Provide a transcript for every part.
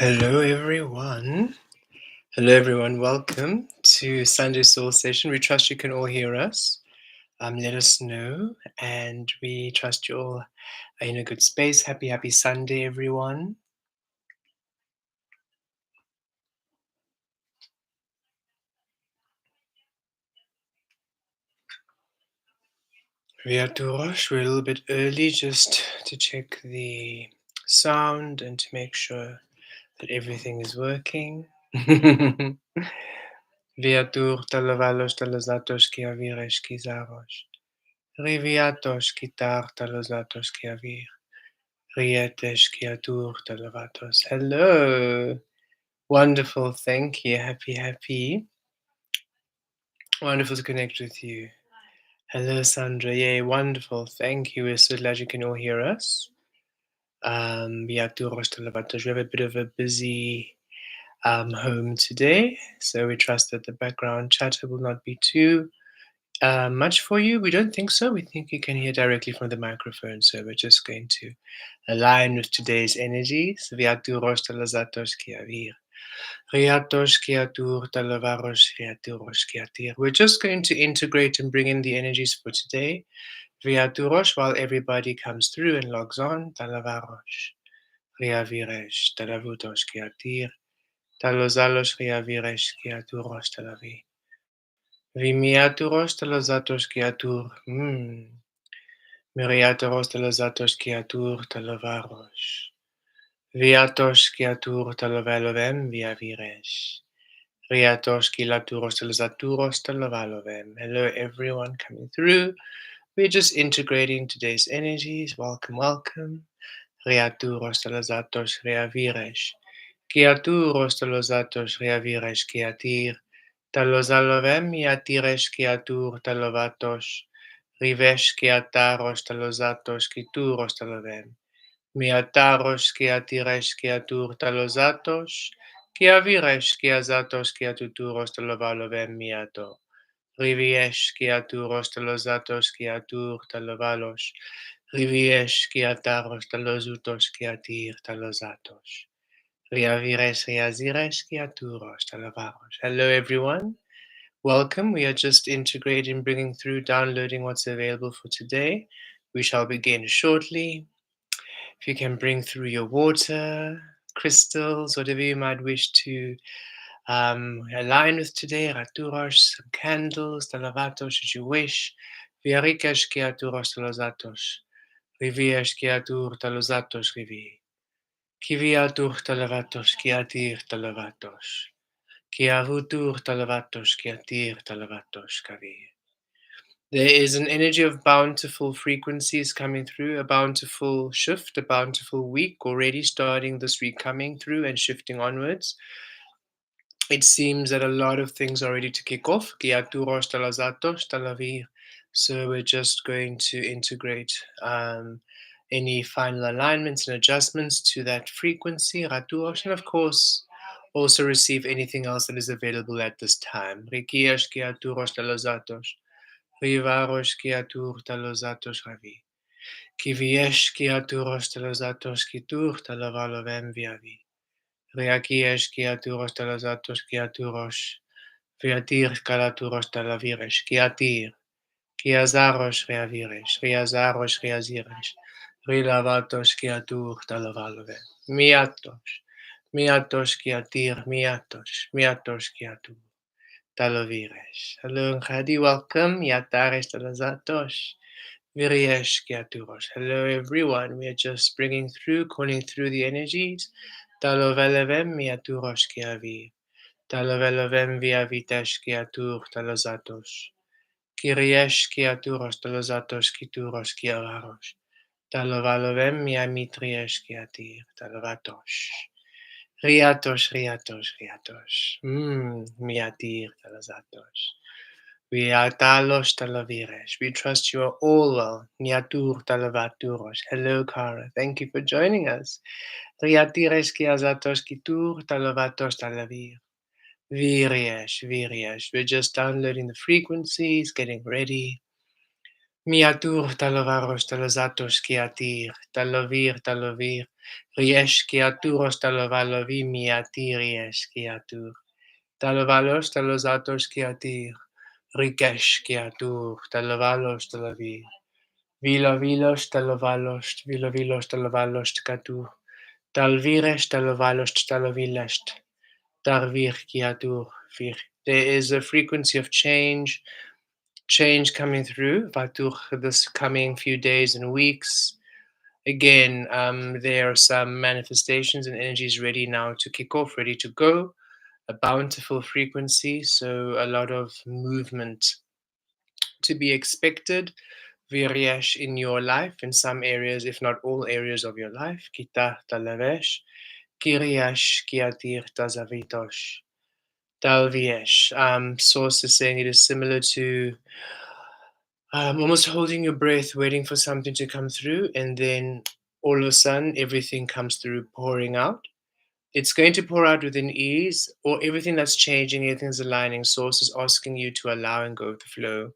Hello, everyone. Hello, everyone. Welcome to Sunday Soul Session. We trust you can all hear us. Let us know, and we trust you all are in a good space. Happy Sunday, everyone. We are to rush. We're a little bit early just to check the sound and to make sure that everything is working. Viatur talavalos talazatos kiaviresh kizaros. Riviatos kitar talazatos kiavir. Rietesh kiatur talavatos. Hello. Wonderful. Thank you. Happy. Wonderful to connect with you. Hello, Sandra. Yay, wonderful. Thank you. We're so glad you can all hear us. Biaturos talavatos. We have a bit of a busy home today, so we trust that the background chatter will not be too much for you. We don't think so. We think you can hear directly from the microphone, so we're just going to align with today's energies. Viaturos talazatos kiavir. Riatos kiatur talavaros riaturos kiatir. We're just going to integrate and bring in the energies for today. Viaturos, while everybody comes through and logs on. Talavaros. Riaviresh. Talavutos kiatir. Talozalos riaviresh kiaturos talavi. Vimiaturos talazatos kiatur. Miriatoros talazatos kiatur talavaros. Viatos kiatur talavalovem viaviresh. Riatos kilaturos talazaturos talavalovem. Hello, everyone coming through. We're just integrating today's energies. Welcome. Riaturos talazatos reaviresh. Kiaturos talazatos reaviresh kiatir. Talozalovem iatiresh kiatur talovatos. Rivesh kiataros talozatos kituros talovem. Miataros kiatiresh kiatur talozatos. Kiaviresh kiazatos kiatuturos talovalovem miato. Riviesh kiaturos talozatos kiatur talovalos. Riviesh kiataros talozutos kiatir talozatos. Riaviresh riaziresh kiaturos talavaros. Hello, everyone. Welcome. We are just integrating, bringing through, downloading what's available for today. We shall begin shortly. If you can bring through your water, crystals, whatever you might wish to align with today, raturos, some candles, talavatos, should you wish. Viarikash kiaturos talozatos. Riviash kiatur talozatos rivi. Kiviatur talavatos kiatir talavatos. Kiavutur talavatos kiatir talavatos kavi. There is an energy of bountiful frequencies coming through, a bountiful shift, a bountiful week already starting this week coming through and shifting onwards. It seems that a lot of things are ready to kick off. So we're just going to integrate any final alignments and adjustments to that frequency. And of course, also receive anything else that is available at this time. Rivaros kiatur talozatos ravi. Kiviesh kiaturos talozatos kitur talavalovem viavi. Reakiesh kiaturos talozatos kiaturos. Viatir kalaturos talaviresh kiatir. Kiazaros reaviresh. Riazaros reaziresh. Rilavatos kiatur talavalovem. Miatos. Miatos kiatir. Miatos kiatur. Taloviresh. Hello, Khadi, welcome. Yataresh talazatos. Viryesh kiaturos. Hello, everyone. We are just bringing through, calling through the energies. Talovelevem miaturos kiavi. Talovelevem viavitesh kiatur talazatos. Kiriesh kiaturos talazatos kituros kiavaros. Talovalovem miamitriesh kiatir. Talavatos. Riatos. Miatir talazatos. Viatalos talaviresh. We trust you are all well. Niatur talavaturos. Hello, Kara. Thank you for joining us. Riatires kiazatos kitur talavatos talavir. Viriesh. We're just downloading the frequencies, getting ready. Miatur talavaros talazatos kiatir. Talavir. Riesciaturos talovalovi Talavalos talozatos kiatir. Rikesh kiatur. Talavalos talavi. Vilos talavalos katur. Talvires talavalos talavilest. Tarvir kiatur. Vir. There is a frequency of change coming through. Vatur this coming few days and weeks. Again, there are some manifestations and energies ready now to kick off, ready to go. A bountiful frequency, so a lot of movement to be expected. Viriyash in your life, in some areas, if not all areas of your life. Kita talavesh, kiriyash kiatir tazavitosh. Talviesh. Source is saying it is similar to almost holding your breath, waiting for something to come through, and then all of a sudden everything comes through, pouring out. It's going to pour out within ease, or everything that's changing, everything's aligning. Source is asking you to allow and go with the flow.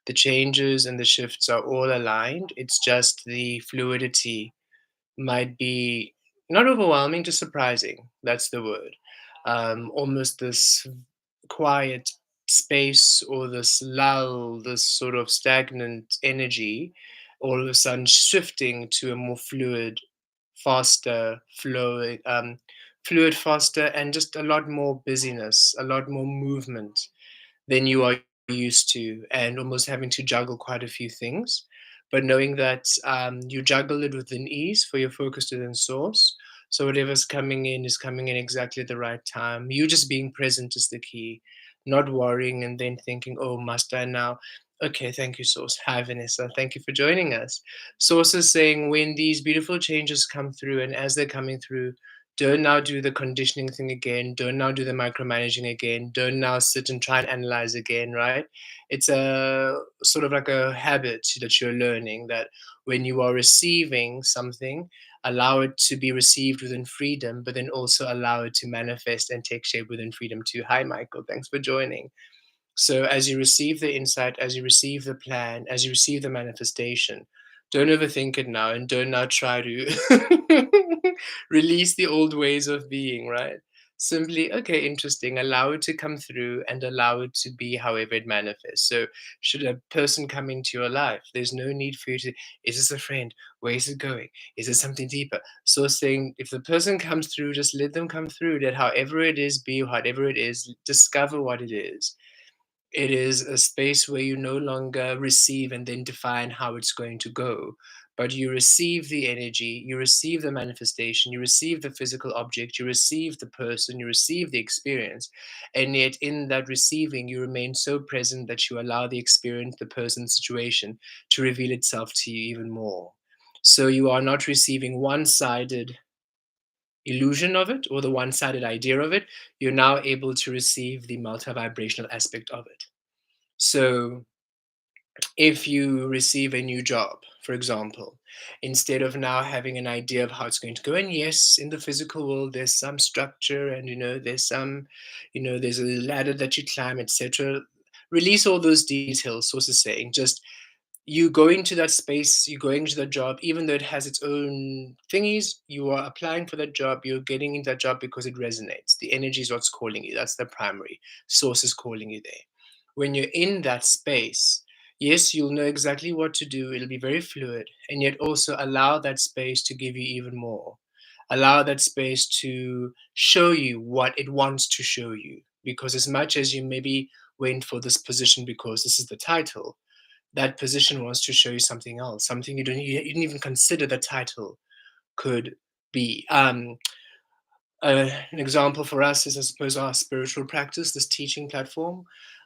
The changes and the shifts are all aligned. It's just the fluidity might be not overwhelming, just surprising. That's the word. Almost this quiet space or this lull, this sort of stagnant energy, all of a sudden shifting to a more fluid, faster flowing, fluid, faster, and just a lot more busyness, a lot more movement than you are used to, and almost having to juggle quite a few things. But knowing that you juggle it within ease for your focus within source. So whatever's coming in is coming in exactly at the right time. You just being present is the key, not worrying and then thinking, oh, must I now? Okay, thank you, Source. Hi, Vanessa. Thank you for joining us. Source is saying when these beautiful changes come through, and as they're coming through, don't now do the conditioning thing again. Don't now do the micromanaging again. Don't now sit and try and analyze again, right? It's a sort of like a habit that you're learning that when you are receiving something, allow it to be received within freedom, but then also allow it to manifest and take shape within freedom too. Hi, Michael. Thanks for joining. So, as you receive the insight, as you receive the plan, as you receive the manifestation, don't overthink it now and don't now try to release the old ways of being, right? Simply, okay, interesting, allow it to come through and allow it to be however it manifests. So, should a person come into your life, there's no need for you to, is this a friend? Where is it going? Is it something deeper? So, saying if the person comes through, just let them come through, that however it is, be whatever it is, discover what it is. It is a space where you no longer receive and then define how it's going to go, but you receive the energy, you receive the manifestation, you receive the physical object, you receive the person, you receive the experience. And yet, in that receiving, you remain so present that you allow the experience, the person, situation to reveal itself to you even more. So you are not receiving one sided illusion of it or the one sided idea of it. You're now able to receive the multi vibrational aspect of it. So, if you receive a new job, for example, instead of now having an idea of how it's going to go, and yes, in the physical world, there's some structure, and there's some, there's a ladder that you climb, etc. Release all those details, source is saying. Just you go into that space, you go into that job, even though it has its own thingies, you are applying for that job, you're getting into that job because it resonates. The energy is what's calling you. That's the primary source is calling you there. When you're in that space, yes, you'll know exactly what to do. It'll be very fluid, and yet also allow that space to give you even more. Allow that space to show you what it wants to show you. Because as much as you maybe went for this position because this is the title, that position wants to show you something else, something you didn't even consider the title could be. An example for us is, I suppose, our spiritual practice, this teaching platform.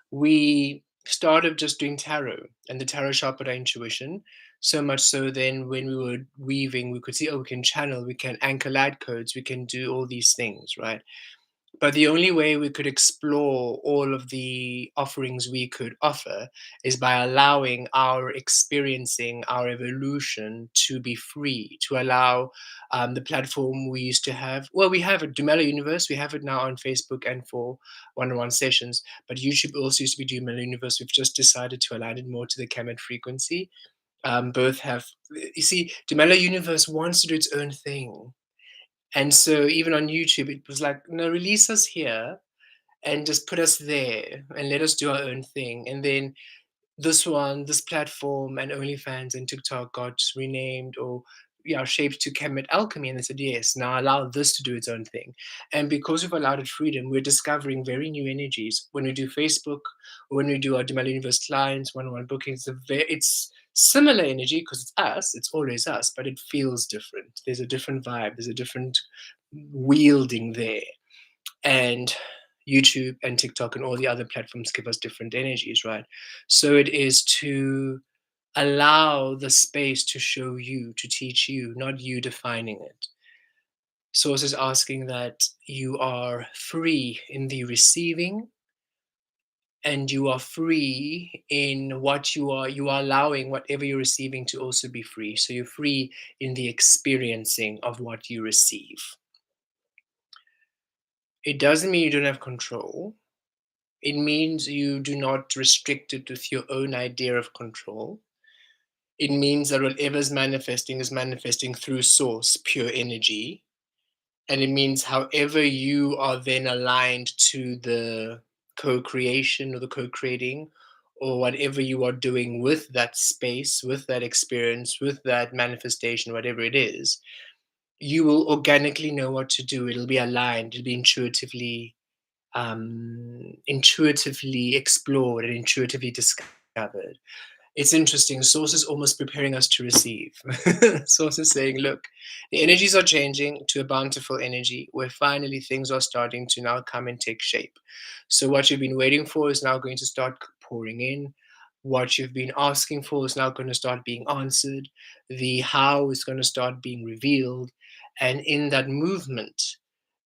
We started just doing tarot, and the tarot sharpened our intuition. So much so, then when we were weaving, we could see, oh, we can channel, we can anchor light codes, we can do all these things, right? But the only way we could explore all of the offerings we could offer is by allowing our experiencing, our evolution to be free, to allow the platform we used to have. Well, we have a Dumelo Universe, we have it now on Facebook and for one on one sessions, but YouTube also used to be Dumelo Universe. We've just decided to align it more to the Kemet frequency. Both have, you see, the Mellow Universe wants to do its own thing. And so even on YouTube, it was like, no, release us here and just put us there and let us do our own thing. And then this platform and OnlyFans and TikTok got renamed or shaped to Kemet Alchemy, and they said yes, now allow this to do its own thing. And because we've allowed it freedom, we're discovering very new energies. When we do Facebook, or when we do our Demel Universe clients, one-on-one bookings, it's similar energy because it's us, it's always us, but it feels different. There's a different vibe, there's a different wielding there. And YouTube and TikTok and all the other platforms give us different energies, right? So it is to allow the space to show you, to teach you, not you defining it. Source is asking that you are free in the receiving and you are free in what you are allowing whatever you're receiving to also be free. So you're free in the experiencing of what you receive. It doesn't mean you don't have control. It means you do not restrict it with your own idea of control. It means that whatever is manifesting through source, pure energy. And it means however you are then aligned to the co-creation or the co-creating or whatever you are doing with that space, with that experience, with that manifestation, whatever it is, you will organically know what to do. It'll be aligned, it'll be intuitively explored and intuitively discovered. It's interesting. Source is almost preparing us to receive. Source is saying, look, the energies are changing to a bountiful energy where finally things are starting to now come and take shape. So what you've been waiting for is now going to start pouring in. What you've been asking for is now going to start being answered. The how is going to start being revealed. And in that movement,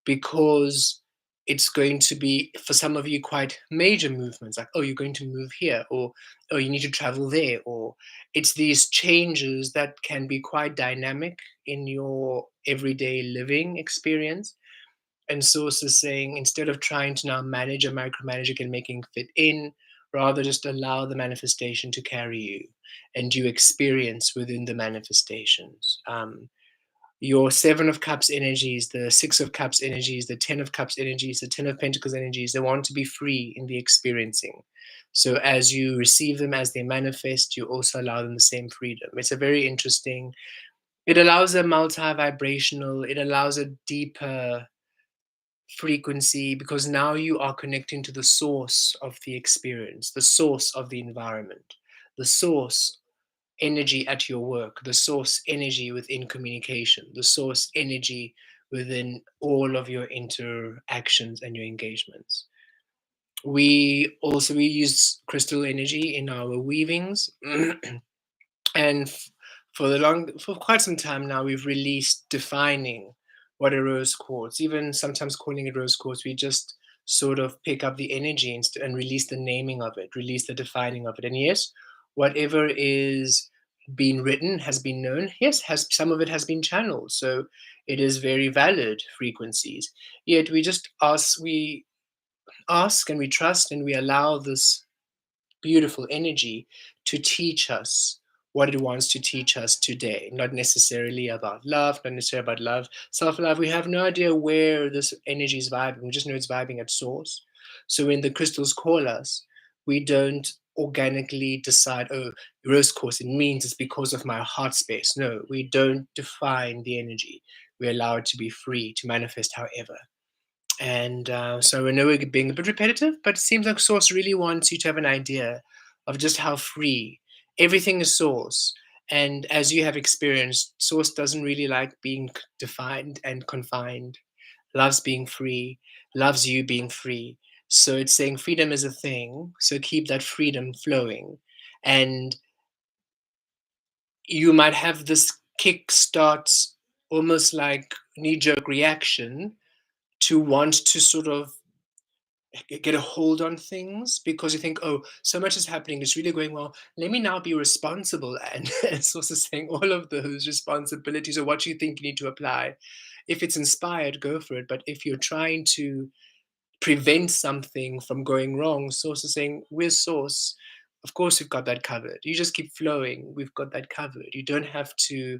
because it's going to be for some of you quite major movements like, oh, you're going to move here, or oh, you need to travel there, or it's these changes that can be quite dynamic in your everyday living experience. And Source is saying, instead of trying to now manage or micromanage it and making fit in, rather just allow the manifestation to carry you and you experience within the manifestations. Your Seven of Cups energies, the Six of Cups energies, the Ten of Cups energies, the Ten of Pentacles energies, they want to be free in the experiencing. So as you receive them, as they manifest, you also allow them the same freedom. It's a very interesting, it allows a multi-vibrational, it allows a deeper frequency because now you are connecting to the source of the experience, the source of the environment, the source energy at your work, the source energy within communication, the source energy within all of your interactions and your engagements. We use crystal energy in our weavings, and for quite some time now we've released defining what a rose quartz, even sometimes calling it rose quartz. We just sort of pick up the energy and release the naming of it, release the defining of it. And yes, whatever is being written has been known. Yes, has some of it has been channeled, so it is very valid frequencies. Yet we ask and we trust and we allow this beautiful energy to teach us what it wants to teach us today. Not necessarily about love, not necessarily about love, self love. We have no idea where this energy is vibing. We just know it's vibing at source. So when the crystals call us, we don't organically decide, oh, rose quartz, it means it's because of my heart space. No, we don't define the energy. We allow it to be free to manifest however. And so I know we're being a bit repetitive, but it seems like Source really wants you to have an idea of just how free everything is Source. And as you have experienced, Source doesn't really like being defined and confined, loves being free, loves you being free. So it's saying freedom is a thing. So keep that freedom flowing. And you might have this kick start, almost like knee jerk reaction to want to sort of get a hold on things because you think, oh, so much is happening, it's really going well. Let me now be responsible. And it's also saying all of those responsibilities or what you think you need to apply. If it's inspired, go for it. But if you're trying to prevent something from going wrong, Source is saying, we're Source. Of course, we've got that covered. You just keep flowing. We've got that covered. You don't have to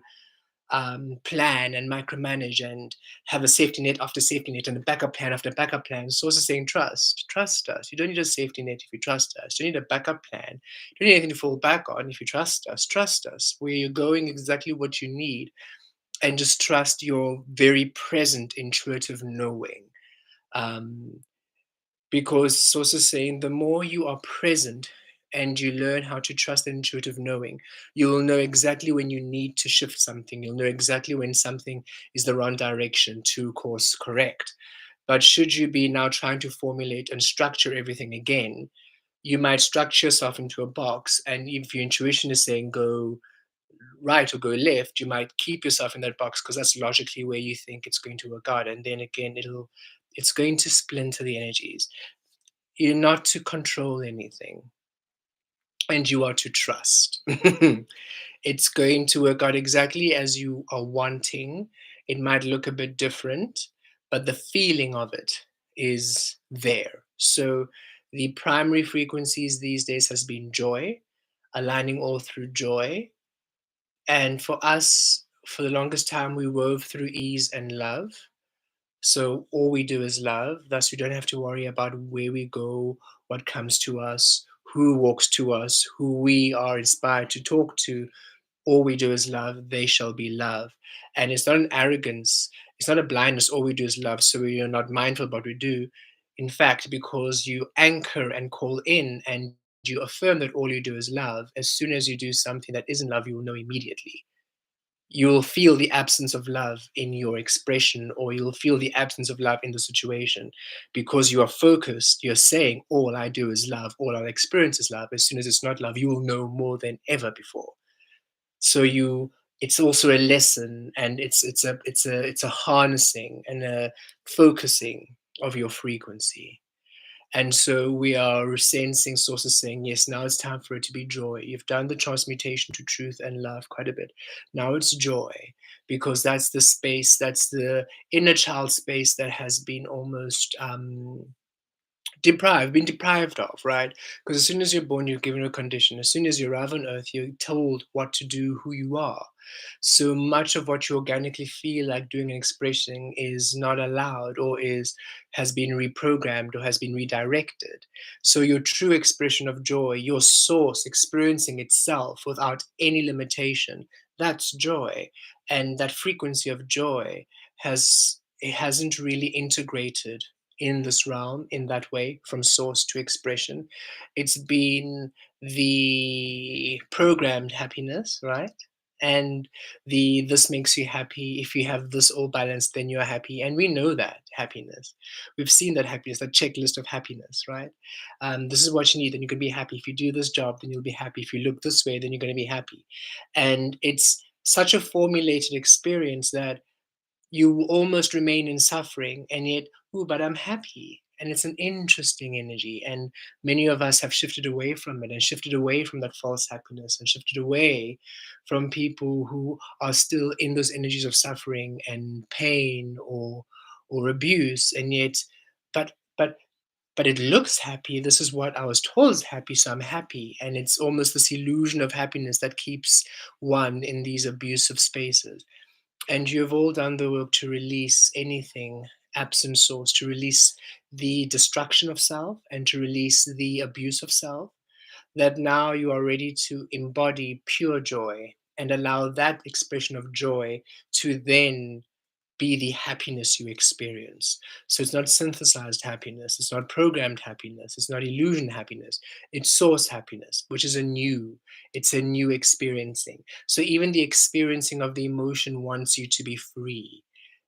plan and micromanage and have a safety net after safety net and a backup plan after backup plan. Source is saying trust us. You don't need a safety net if you trust us. You don't need a backup plan. You don't need anything to fall back on if you trust us. Where you're going, exactly what you need, and just trust your very present intuitive knowing. Um, because source is saying the more you are present and you learn how to trust that intuitive knowing, you'll know exactly when you need to shift something. You'll know exactly when something is the wrong direction to course correct. But should you be now trying to formulate and structure everything again, you might structure yourself into a box. And if your intuition is saying go right or go left, you might keep yourself in that box because that's logically where you think it's going to work out. And then again, it's going to splinter the energies. You're not to control anything, and you are to trust. It's going to work out exactly as you are wanting. It might look a bit different, but the feeling of it is there. So the primary frequencies these days has been joy, aligning all through joy. And for us, for the longest time, we wove through ease and love. So all we do is love. Thus, we don't have to worry about where we go, what comes to us, who walks to us, who we are inspired to talk to. All we do is love. They shall be love. And it's not an arrogance. It's not a blindness. All we do is love. So we are not mindful of what we do. In fact, because you anchor and call in and you affirm that all you do is love, as soon as you do something that isn't love, you will know immediately. You'll feel the absence of love in your expression, or you'll feel the absence of love in the situation because you are focused. You're saying, all I do is love, all I experience is love. As soon as it's not love, you will know more than ever before. So it's also a lesson, and it's a harnessing and a focusing of your frequency. And so we are sensing sources saying, yes, now it's time for it to be joy. You've done the transmutation to truth and love quite a bit. Now it's joy, because that's the space, that's the inner child space that has been almost been deprived of, right? Because as soon as you're born, you're given a condition. As soon as you arrive on earth, you're told what to do, who you are. So much of what you organically feel like doing and expressing is not allowed, or has been reprogrammed, or has been redirected. So your true expression of joy, your source experiencing itself without any limitation, that's joy. And that frequency of joy it hasn't really integrated in this realm in that way, from source to expression. It's been the programmed happiness, right? And the this makes you happy. If you have this all balanced, then you're happy. And we know that happiness. We've seen that happiness, that checklist of happiness, right? This is what you need, then you're gonna be happy. If you do this job, then you'll be happy. If you look this way, then you're gonna be happy. And it's such a formulated experience that you almost remain in suffering, and yet, oh, but I'm happy. And it's an interesting energy. And many of us have shifted away from it, and shifted away from that false happiness, and shifted away from people who are still in those energies of suffering and pain, or abuse. And yet, but but but it looks happy. This is what I was told is happy, so I'm happy. And it's almost this illusion of happiness that keeps one in these abusive spaces. And you've all done the work to release anything absent source, to release the destruction of self and to release the abuse of self, that now you are ready to embody pure joy and allow that expression of joy to then be the happiness you experience. So it's not synthesized happiness, it's not programmed happiness, it's not illusion happiness, it's source happiness, which is it's a new experiencing. So even the experiencing of the emotion wants you to be free.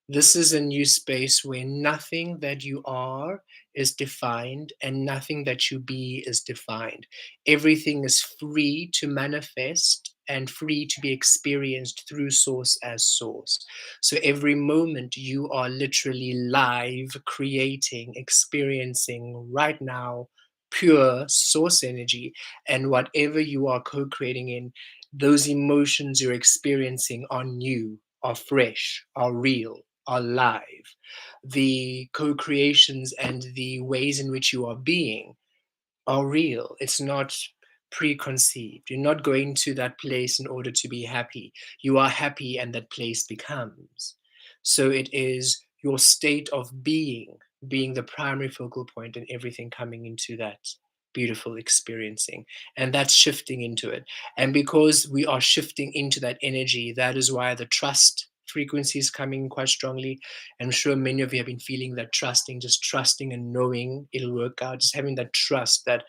This is a new space where nothing that you are is defined, and nothing that you be is defined. Everything is free to manifest and free to be experienced through source as source. So every moment you are literally live, creating, experiencing right now, pure source energy. And whatever you are co creating in, those emotions you're experiencing are new, are fresh, are real, are live. The co creations and the ways in which you are being are real. It's not preconceived. You're not going to that place in order to be happy. You are happy, and that place becomes. So it is your state of being the primary focal point, and everything coming into that beautiful experiencing. And that's shifting into it. And because we are shifting into that energy, that is why the trust frequency is coming quite strongly. I'm sure many of you have been feeling that trusting, just trusting and knowing it'll work out, just having that trust, that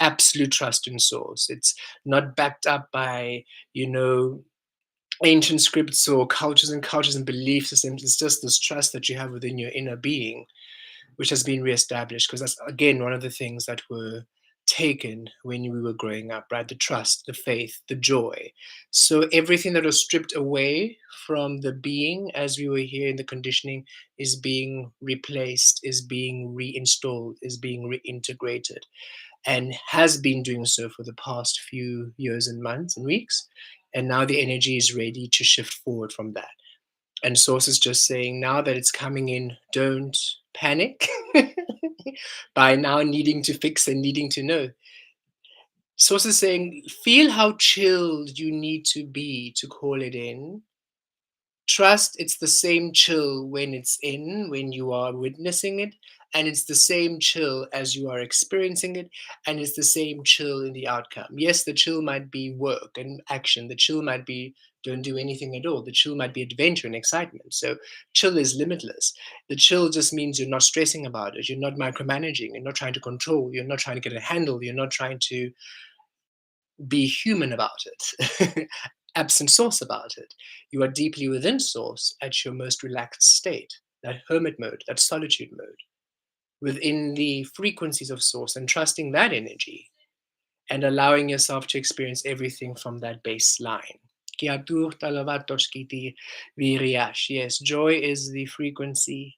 absolute trust in source. It's not backed up by, you know, ancient scripts or cultures and belief systems. It's just this trust that you have within your inner being, which has been reestablished, because that's again one of the things that were taken when we were growing up, right? The trust, the faith, the joy. So everything that was stripped away from the being as we were here in the conditioning is being replaced, is being reinstalled, is being reintegrated, and has been doing so for the past few years and months and weeks. And now the energy is ready to shift forward from that. And Source is just saying, now that it's coming in, don't panic by now needing to fix and needing to know. Source is saying, feel how chilled you need to be to call it in. Trust it's the same chill when it's in, when you are witnessing it, and it's the same chill as you are experiencing it, and it's the same chill in the outcome. Yes, the chill might be work and action, the chill might be don't do anything at all, the chill might be adventure and excitement. So chill is limitless. The chill just means you're not stressing about it, you're not micromanaging, you're not trying to control, you're not trying to get a handle, you're not trying to be human about it, absent source about it. You are deeply within source at your most relaxed state, that hermit mode, that solitude mode, within the frequencies of source, and trusting that energy and allowing yourself to experience everything from that baseline. Yes, joy is the frequency.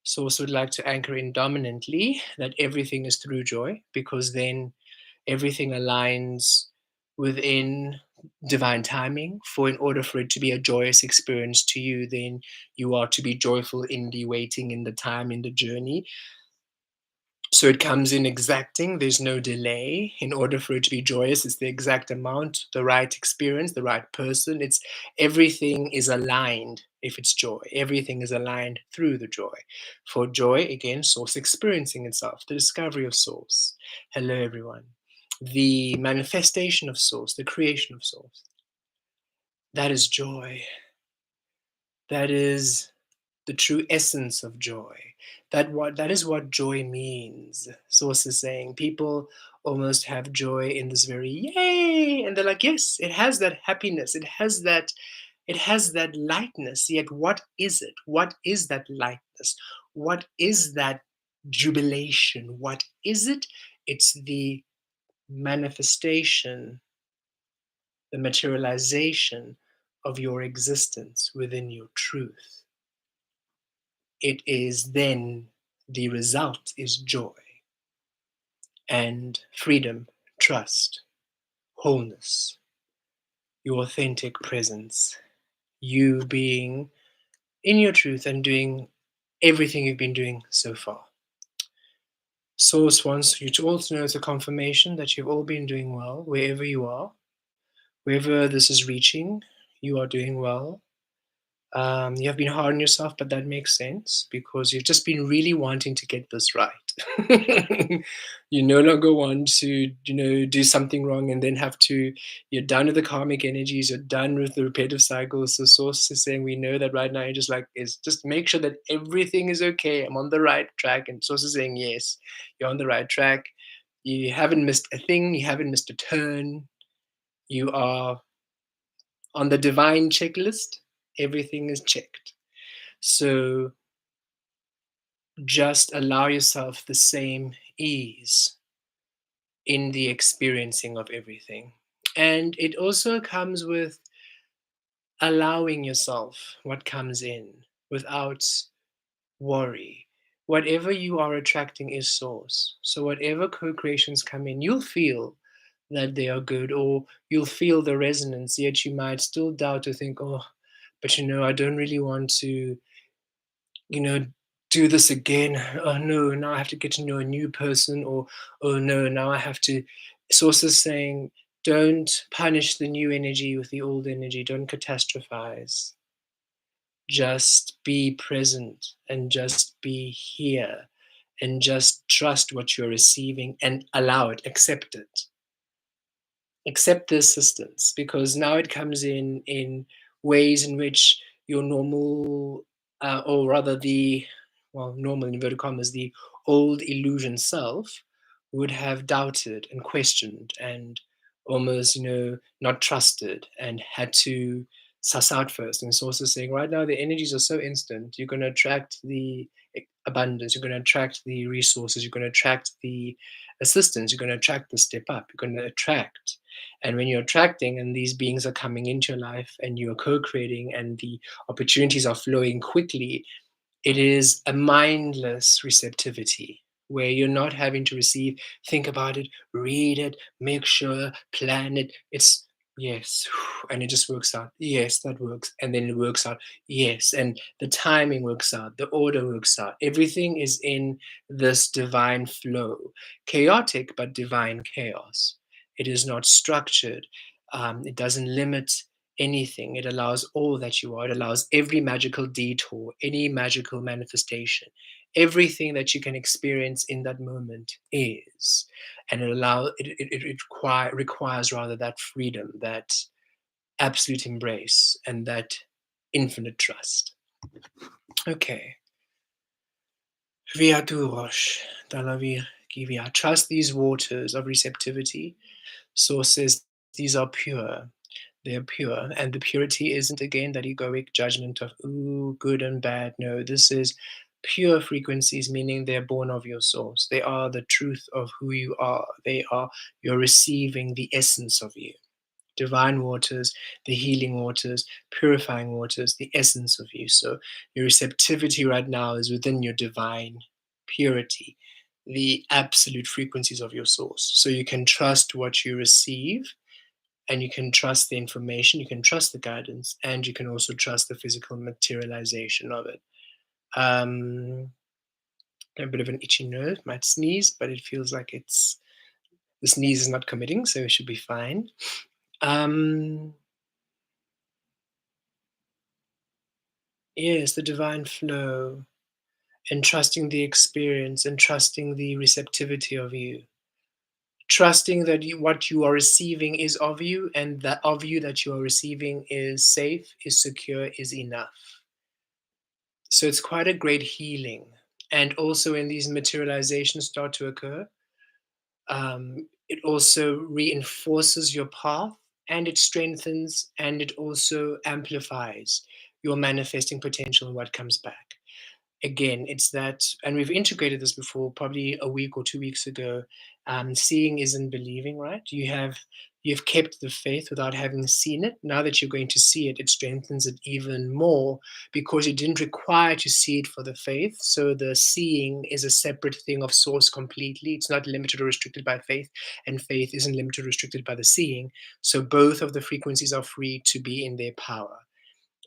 Source would like to anchor in dominantly that everything is through joy, because then everything aligns within divine timing. For in order for it to be a joyous experience to you, then you are to be joyful in the waiting, in the time, in the journey. So it comes in exacting, there's no delay. In order for it to be joyous, it's the exact amount, the right experience, the right person. It's everything is aligned. If it's joy, everything is aligned through the joy. For joy, again, source experiencing itself, the discovery of source. Hello, everyone. The manifestation of source, the creation of source. That is joy. That is the true essence of joy. That is what joy means. Source is saying people almost have joy in this very yay, and they're like, yes, it has that happiness, it has that lightness. Yet what is it? What is that lightness? What is that jubilation? What is it? It's the manifestation, the materialization of your existence within your truth. It is then the result is joy and freedom, trust, wholeness, your authentic presence, you being in your truth and doing everything you've been doing so far. Source wants you to also know, it's a confirmation that you've all been doing well wherever you are, wherever this is reaching, you are doing well. You have been hard on yourself, but that makes sense because you've just been really wanting to get this right. You no longer want to, do something wrong and then have to. You're done with the karmic energies. You're done with the repetitive cycles. The source is saying, we know that right now. You're just like, is just make sure that everything is okay. I'm on the right track. And source is saying, yes, you're on the right track. You haven't missed a thing. You haven't missed a turn. You are on the divine checklist. Everything is checked. So just allow yourself the same ease in the experiencing of everything. And it also comes with allowing yourself what comes in without worry. Whatever you are attracting is source. So whatever co-creations come in, you'll feel that they are good, or you'll feel the resonance, yet you might still doubt to think, oh, but I don't really want to you know, do this again. Oh no, now I have to get to know a new person, or oh no, now I have to Source is saying, don't punish the new energy with the old energy. Don't catastrophize. Just be present and just be here and just trust what you're receiving and allow it, accept it. Accept the assistance, because now it comes in ways in which your normal, or rather the, well, normal in inverted commas, the old illusion self would have doubted and questioned and almost, not trusted and had to suss out first. And it's also saying right now the energies are so instant, you're going to attract the abundance, you're going to attract the resources, you're going to attract the assistance, you're going to attract the step up, you're going to attract. And when you're attracting and these beings are coming into your life and you're co-creating and the opportunities are flowing quickly, it is a mindless receptivity where you're not having to receive, think about it, read it, make sure, plan it. It's yes, and it just works out. Yes, that works. And then it works out. Yes. And the timing works out. The order works out. Everything is in this divine flow. Chaotic, but divine chaos. It is not structured. It doesn't limit anything. It allows all that you are. It allows every magical detour, any magical manifestation, everything that you can experience in that moment is. And it requires rather that freedom, that absolute embrace, and that infinite trust. Okay. Via tu roche, dalavir kivia. Trust these waters of receptivity. Source says these are pure. They're pure. And the purity isn't, again, that egoic judgment of, ooh, good and bad. No, this is pure frequencies, meaning they're born of your source. They are the truth of who you are. You're receiving the essence of you. Divine waters, the healing waters, purifying waters, the essence of you. So your receptivity right now is within your divine purity, the absolute frequencies of your source. So you can trust what you receive, and you can trust the information, you can trust the guidance, and you can also trust the physical materialization of it. A bit of an itchy nose, might sneeze, but it feels like the sneeze is not committing, so it should be fine. Um, yes, the divine flow, and trusting the experience, and trusting the receptivity of you. Trusting that what you are receiving is of you, and that of you that you are receiving is safe, is secure, is enough. So it's quite a great healing. And also, when these materializations start to occur, it also reinforces your path, and it strengthens, and it also amplifies your manifesting potential and what comes back. Again, it's that, and we've integrated this before, probably a week or 2 weeks ago. Seeing isn't believing, right? You've kept the faith without having seen it. Now that you're going to see it, it strengthens it even more, because you didn't require to see it for the faith. So the seeing is a separate thing of source completely. It's not limited or restricted by faith, and faith isn't limited or restricted by the seeing. So both of the frequencies are free to be in their power.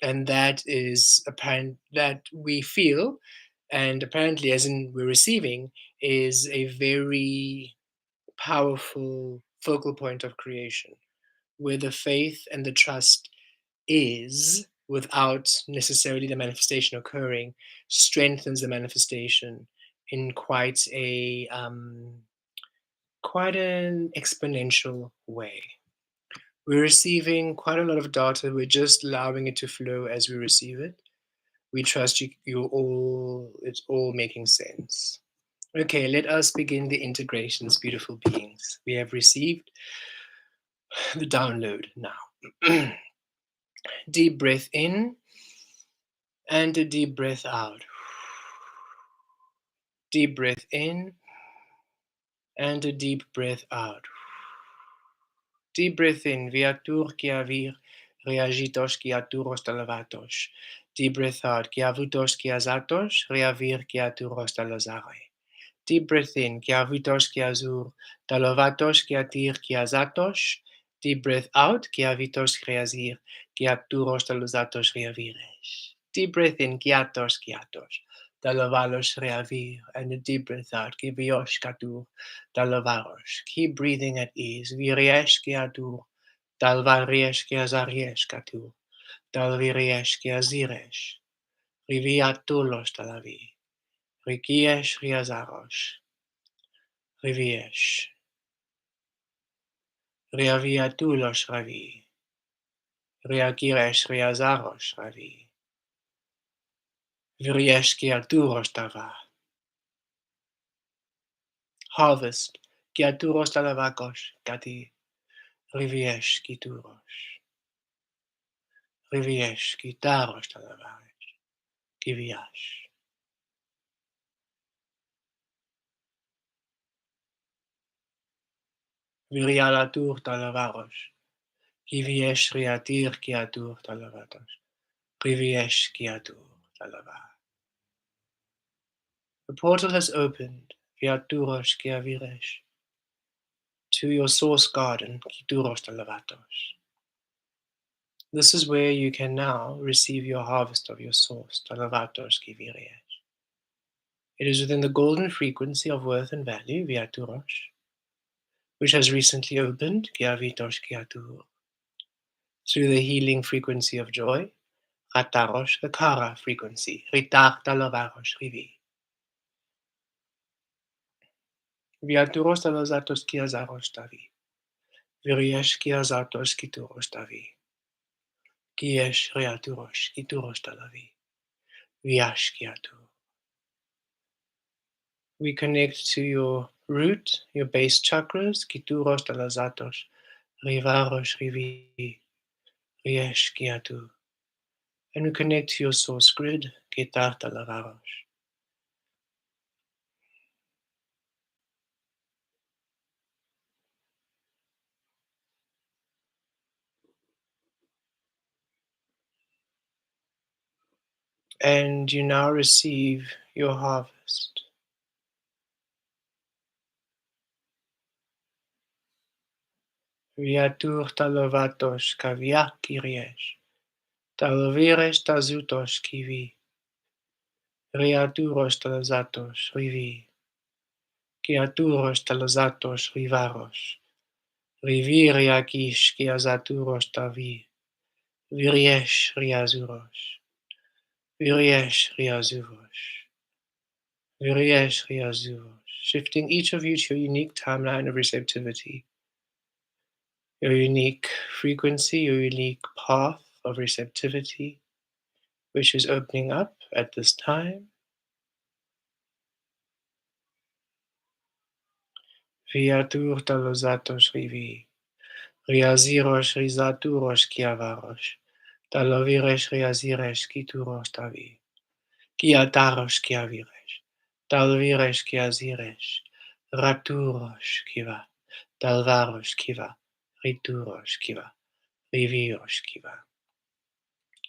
And that is apparent, that we feel, and apparently as in we're receiving, is a very powerful focal point of creation, where the faith and the trust is, without necessarily the manifestation occurring, strengthens the manifestation in quite an exponential way. We're receiving quite a lot of data. We're just allowing it to flow as we receive it. We trust you. It's all making sense. Okay, let us begin the integrations, beautiful beings. We have received the download now. Deep breath in and a deep breath out. Deep breath in and a deep breath out. Deep breath in, viatur qui avir, reagitos qui aturos talavatos. Deep breath out, qui avutos qui azatos, reavir qui aturos talazare. Deep breath in, qui avutos qui azur, talavatos qui atir qui azatos. Deep breath out, qui avitos reazir, qui aturos talozatos reavires. Deep breath in, qui atos. Dalavalos reavir, and a deep breath out. Kiviosh katur, dalavarosh. Keep breathing at ease. Viriesh kiatur, dalvariesh kiazariesh katur, dalviriesh kiaziresh. Riviatulos dalavi. Rikiesh riazarosh. Riviesh. Riaviatulos ravi. Riagiresh riazarosh ravi. Viriesh kiaturos dava. Harvest. Kiaturos dalavakos. Kati. Riviesh kituros. Riviesh kitaros dalavaresh. Kiviash. Virialatur dalavarosh. Kiviesh riatir kiatur dalavatos. Riviesh kiatur dalava. The portal has opened. Viaturos kiaviresh. To your source garden. Kituros dalavatos. This is where you can now receive your harvest of your source. Dalavatos kiviresh. It is within the golden frequency of worth and value. Viaturos. Which has recently opened, Kiavitosh Kiatur, through the healing frequency of joy, Ratarosh, the Kara frequency, Ritar Talavarosh Rivi. Viaturos Talazatos Kiazarosh Tavi, Viriesh Kiazatos Kiturosh Tavi, Kiesh Reaturosh Kiturosh Talavi, Viash Kiatur. We connect to your root, your base chakras, Kiturosh Talazatos, Rivarosh Rivi, Riesh Kiatur. And we connect to your source grid, Ketar Talavarosh. And you now receive your harvest. Viatur talavatos kaviak kiriesh, talvires tazutos kivi, riaturos talazatos rivi, kiaturos talazatos rivaros, riviriakish kiazaturos tavi, viriesh riazuros, viriesh riazuros, viriesh riazuros, shifting each of you to your unique timeline of receptivity. Your unique frequency, your unique path of receptivity, which is opening up at this time. Viatur talozatos rivi, riaziros rizaturos kiavaros, talovires riazires kituros tavi, kiataros kiavires, talvires kiazires, raturos kiva, talvaros kiva, rituros kiva, rivios kiva.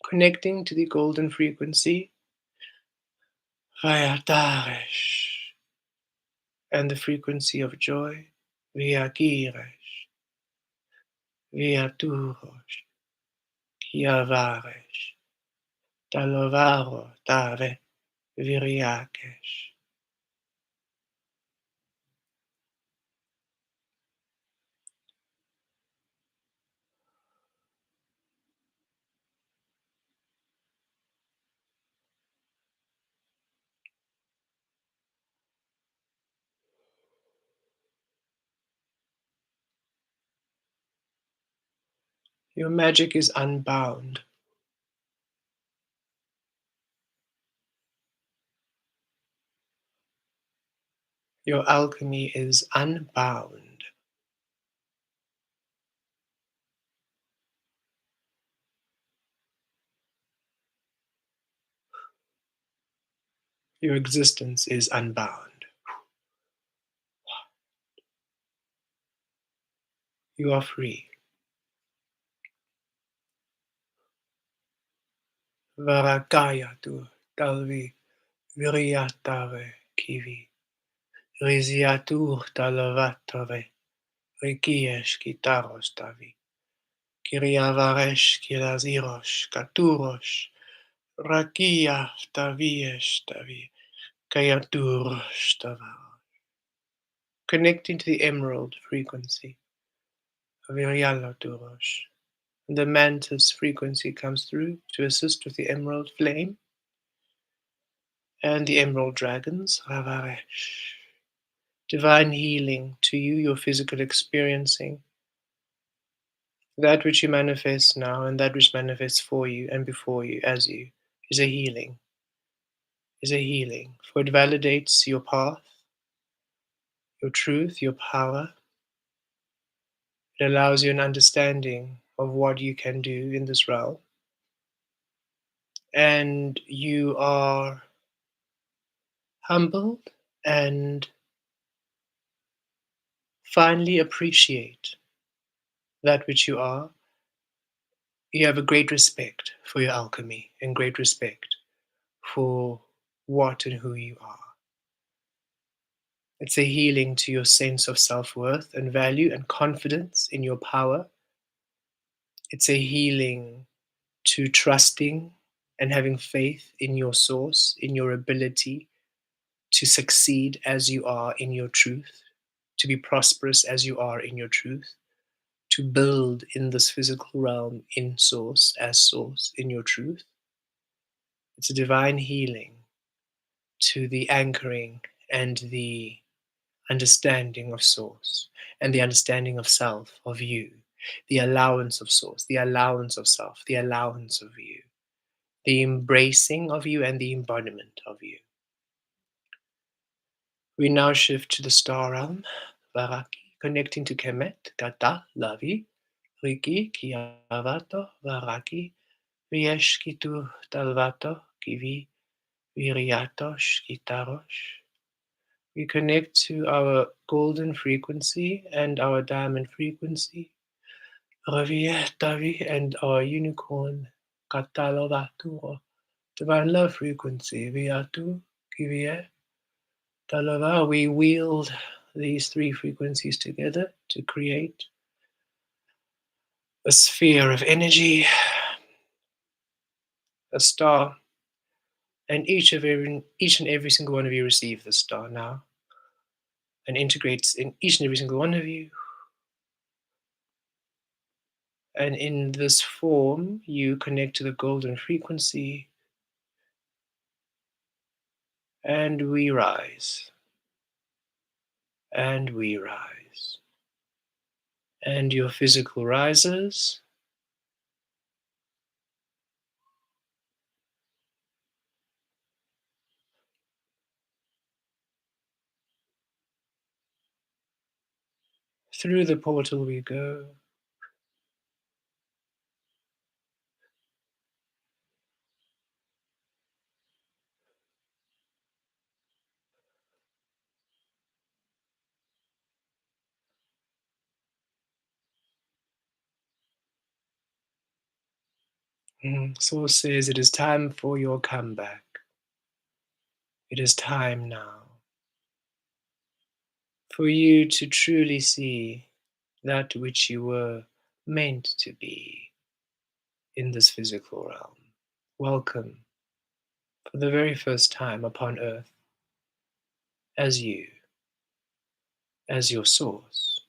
Connecting to the golden frequency via Daresh and the frequency of joy via Giresh, via Turosh, Kiavaresh, Talovaro Dare Viriakesh. Your magic is unbound. Your alchemy is unbound. Your existence is unbound. You are free. Varakaya tu talvi viriatave kivi. Risiatur talavatave. Rikiesh kitaros tavi. Kiriavaresh kilazirosh katurosh. Rakia taviesh tavi. Kayatur Stava. Connecting to the emerald frequency of Iriala Durosh. The mantis frequency comes through to assist with the emerald flame and the emerald dragons. Ravaresh. Divine healing to you, your physical experiencing, that which you manifest now and that which manifests for you and before you as you is a healing, for it validates your path, your truth, your power. It allows you an understanding of what you can do in this realm. And you are humbled and finally appreciate that which you are. You have a great respect for your alchemy and great respect for what and who you are. It's a healing to your sense of self-worth and value and confidence in your power. It's a healing to trusting and having faith in your source, in your ability to succeed as you are in your truth, to be prosperous as you are in your truth, to build in this physical realm in source in your truth. It's a divine healing to the anchoring and the understanding of source and the understanding of self, of you, the allowance of source, the allowance of self, the allowance of you, the embracing of you and the embodiment of you. We now shift to the star realm, Varaki, connecting to Kemet, Gata, Lavi, Riki, Kiavato, Varaki, Vieshkitu, Talvato, Kivi, Viriatosh, Gitarosh. We connect to our golden frequency and our diamond frequency, Ravi, Tavi, and our unicorn, Katalovaturo, divine love frequency, Viatu, Kivie, Talava. We wield these three frequencies together to create a sphere of energy, a star, and each and every single one of you receive the star now and integrates in each and every single one of you. And in this form, you connect to the golden frequency and we rise. And we rise. And your physical rises. Through the portal we go. Source says it is time for your comeback. It is time now for you to truly see that which you were meant to be in this physical realm. Welcome for the very first time upon earth as you, as your source,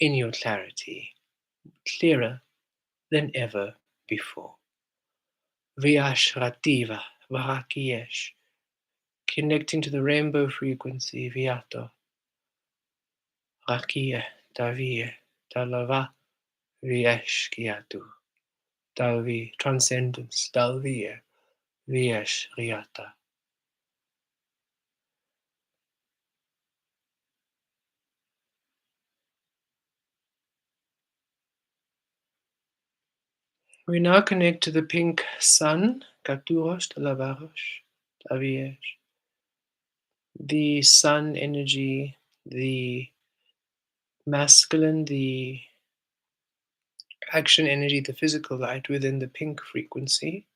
in your clarity, clearer than ever before. Vyash Rativa Varakiesh, connecting to the rainbow frequency, Vyato, Rakie, Davie, Dalava, Vyesh Kiatu, Dalvi, transcendence, Dalvie, Vyesh Riata. We now connect to the pink sun, Katurosh, Dalavarosh, Daviesh. The sun energy, the masculine, the action energy, the physical light within the pink frequency.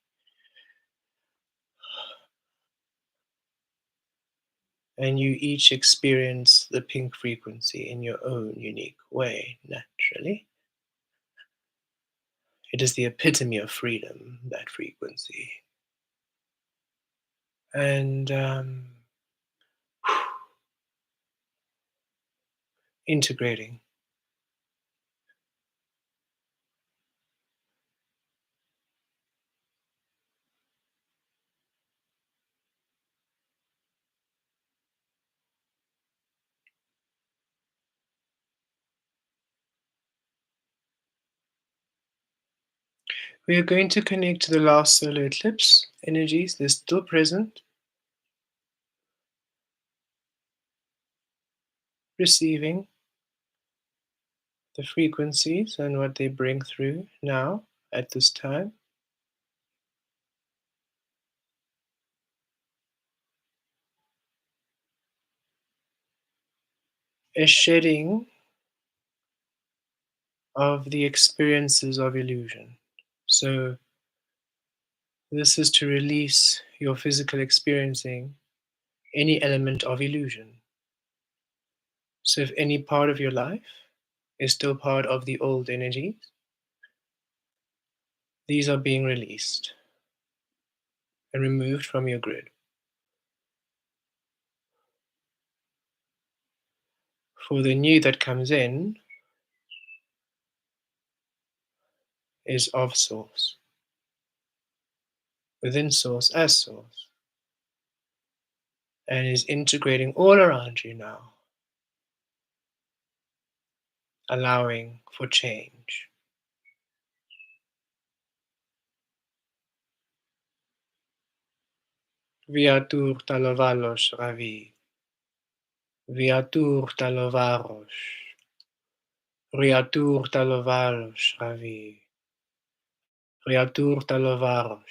And you each experience the pink frequency in your own unique way, naturally. It is the epitome of freedom, that frequency. And integrating. We are going to connect to the last solar eclipse energies. They're still present, receiving the frequencies and what they bring through now at this time. A shedding of the experiences of illusion. So, this is to release your physical experiencing any element of illusion. So, if any part of your life is still part of the old energies, these are being released and removed from your grid. For the new that comes in is of Source, within Source as Source, and is integrating all around you now, allowing for change. Viatur talovalos ravi, viatur talovaros, riatur talovalos ravi, riatur talovaros,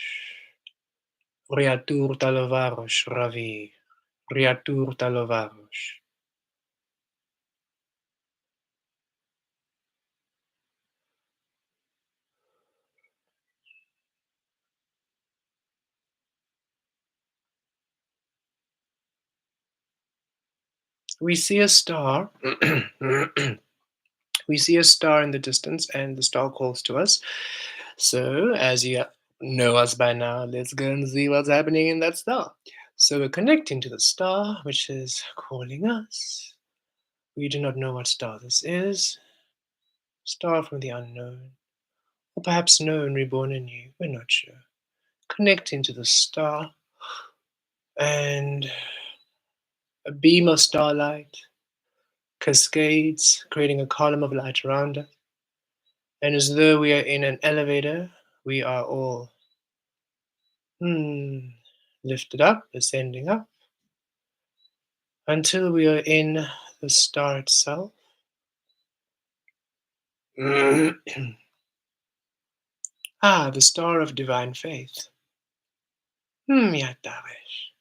riatur talovaros ravi, riatur talovaros. We see a star. We see a star in the distance, and the star calls to us. So, as you know us by now, let's go and see what's happening in that star. So, we're connecting to the star, which is calling us. We do not know what star this is. Star from the unknown, or perhaps known, reborn anew. We're not sure. Connecting to the star, and a beam of starlight cascades, creating a column of light around us. And as though we are in an elevator, we are all lifted up, ascending up, until we are in the star itself. The star of divine faith. Yataresh.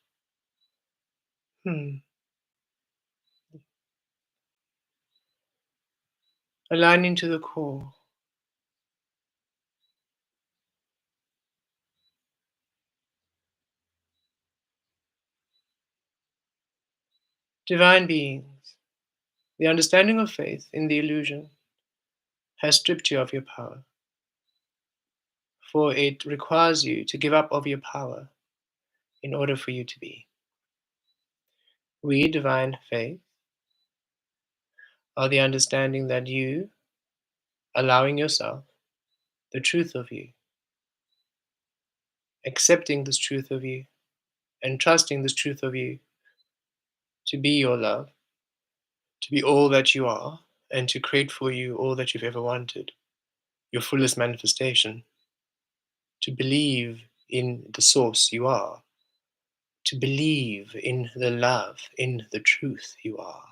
Aligning to the core. Divine beings, the understanding of faith in the illusion has stripped you of your power, for it requires you to give up of your power in order for you to be. We, divine faith, are the understanding that you, allowing yourself, the truth of you, accepting this truth of you, and trusting this truth of you to be your love, to be all that you are, and to create for you all that you've ever wanted, your fullest manifestation, to believe in the source you are, to believe in the love, in the truth you are,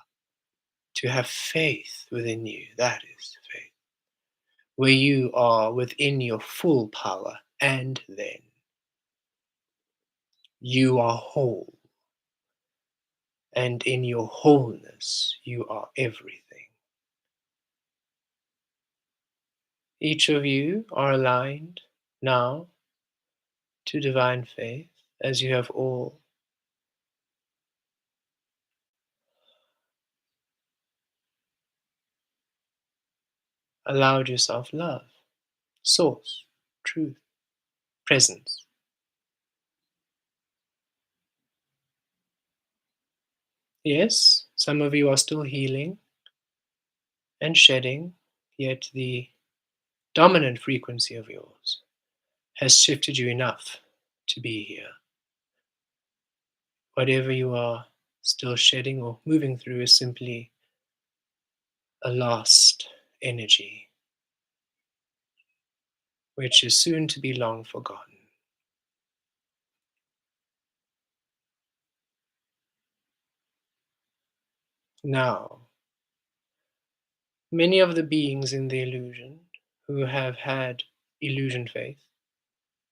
to have faith within you, that is faith, where you are within your full power, and then you are whole, and in your wholeness you are everything. Each of you are aligned now to divine faith, as you have all allowed yourself love, source, truth, presence. Yes, some of you are still healing, and shedding, yet the dominant frequency of yours has shifted you enough to be here. Whatever you are still shedding or moving through is simply a lost energy, which is soon to be long forgotten. Now, many of the beings in the illusion who have had illusion faith,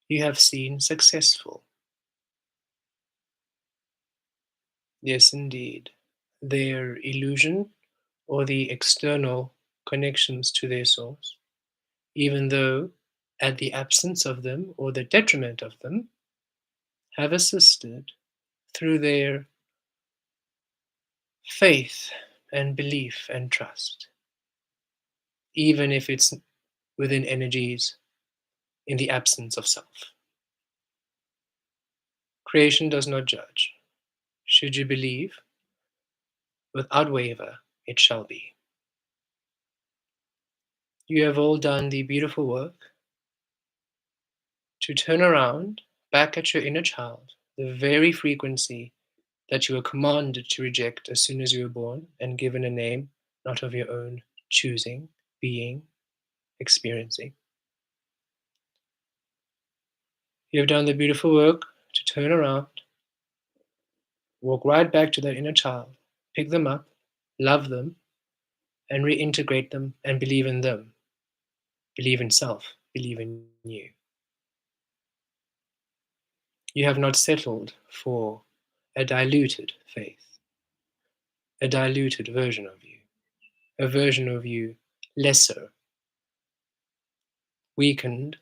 you have seen successful. Yes, indeed. Their illusion or the external connections to their source, even though at the absence of them or the detriment of them, have assisted through their faith and belief and trust, even if it's within energies in the absence of self. Creation does not judge. Should you believe, without waver, it shall be. You have all done the beautiful work to turn around back at your inner child, the very frequency that you were commanded to reject as soon as you were born and given a name not of your own choosing, being, experiencing. You have done the beautiful work to turn around, walk right back to that inner child, pick them up, love them, and reintegrate them and believe in them. Believe in self, believe in you. You have not settled for a diluted faith, a diluted version of you, a version of you lesser, weakened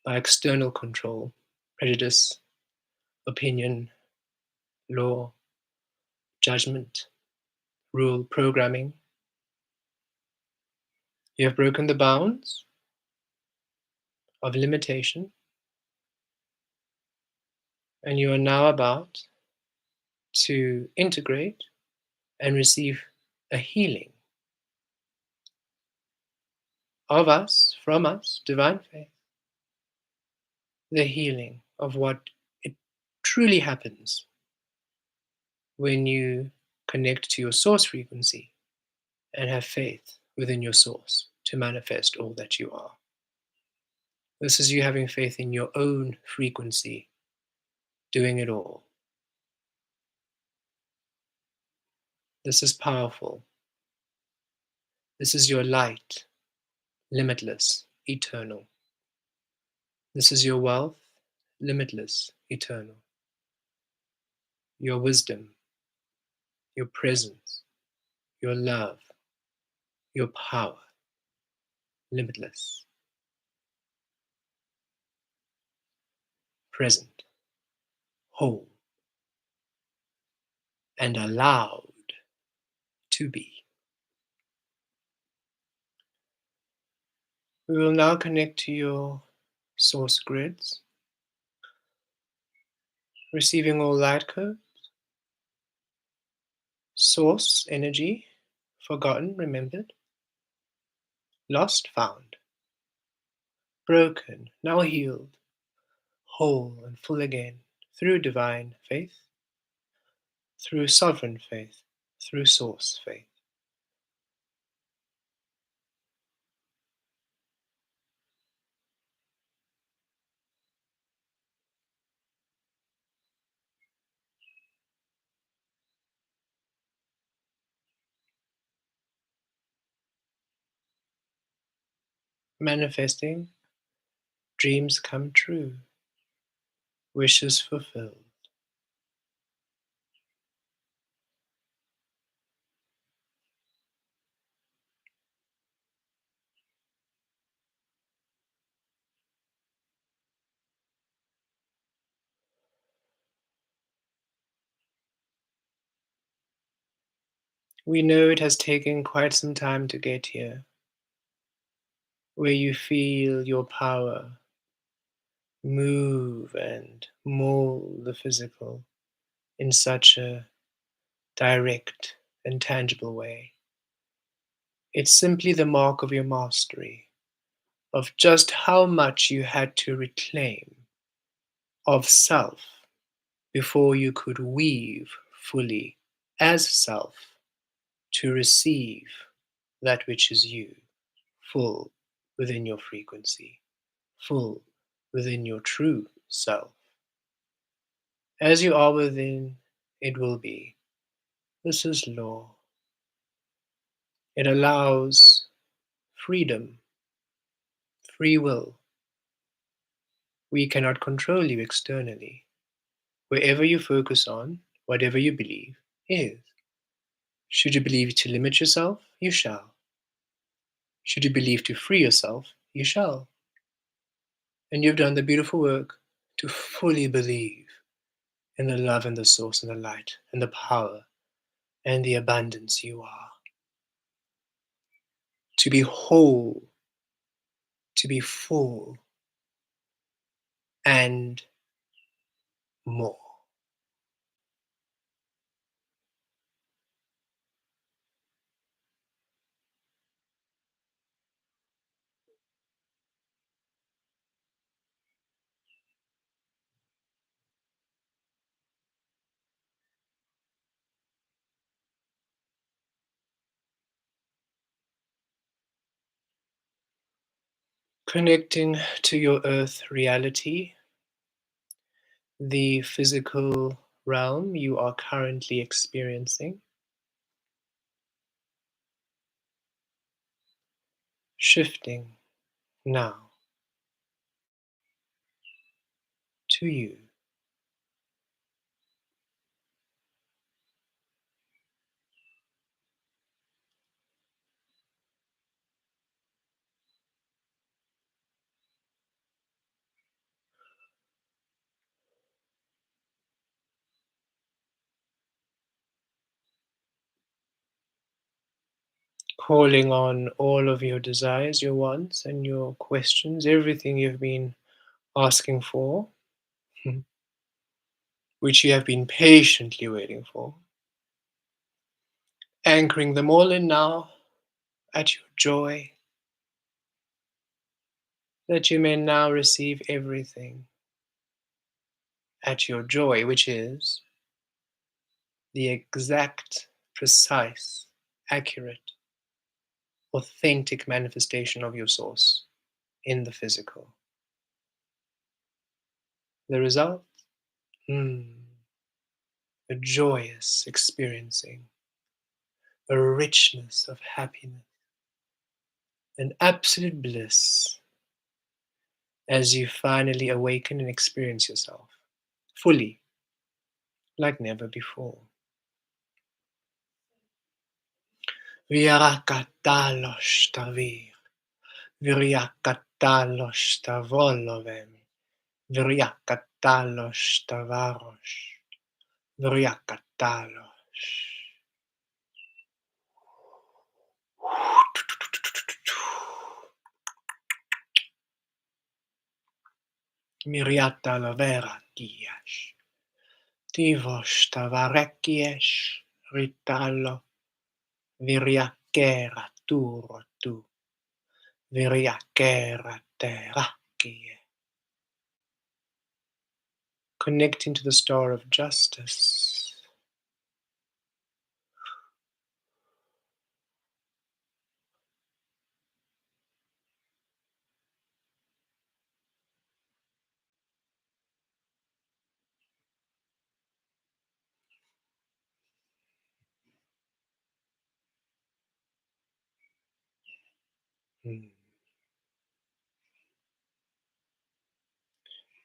by external control, prejudice, opinion, law, judgment, rule, programming. You have broken the bounds of limitation, and you are now about to integrate and receive a healing of us, from us, divine faith, the healing of what it truly happens when you connect to your source frequency and have faith within your source to manifest all that you are. This is you having faith in your own frequency, doing it all. This is powerful. This is your light, limitless, eternal. This is your wealth, limitless, eternal. Your wisdom, your presence, your love, your power, limitless, present, whole, and allowed to be. We will now connect to your source grids, receiving all light code, source energy, forgotten, remembered, lost, found, broken, now healed, whole and full again, through divine faith, through sovereign faith, through source faith. Manifesting, dreams come true, wishes fulfilled. We know it has taken quite some time to get here, where you feel your power move and mold the physical in such a direct and tangible way. It's simply the mark of your mastery, of just how much you had to reclaim of self before you could weave fully as self to receive that which is you, full within your frequency, full within your true self. As you are within, it will be. This is law. It allows freedom, free will. We cannot control you externally. Wherever you focus on, whatever you believe is. Should you believe to limit yourself, you shall. Should you believe to free yourself, you shall. And you've done the beautiful work to fully believe in the love and the source and the light and the power and the abundance you are. To be whole, to be full, and more. Connecting to your earth reality, the physical realm you are currently experiencing, shifting now to you. Calling on all of your desires, your wants, and your questions, everything you've been asking for, which you have been patiently waiting for, anchoring them all in now at your joy, that you may now receive everything at your joy, which is the exact, precise, accurate, authentic manifestation of your source in the physical. The result? A joyous experiencing, a richness of happiness, an absolute bliss as you finally awaken and experience yourself fully, like never before. Viarakatalosh tavir, viriakatalosh tavolovem, viriakatalosh tavarosh, viriakatalosh. Miriata lavera kiash. Tivos tavarekiesh ritalo viriakera turo tu viriakera terakie. Connecting to the star of justice.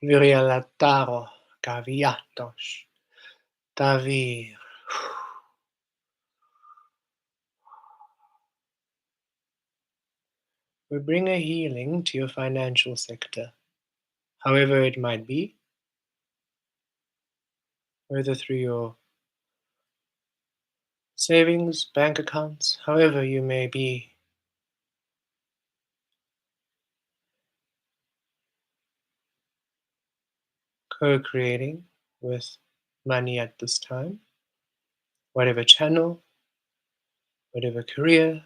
Virialataro caviatos tavir. We bring a healing to your financial sector, however it might be, whether through your savings, bank accounts, however you may be co-creating with money at this time, whatever channel, whatever career,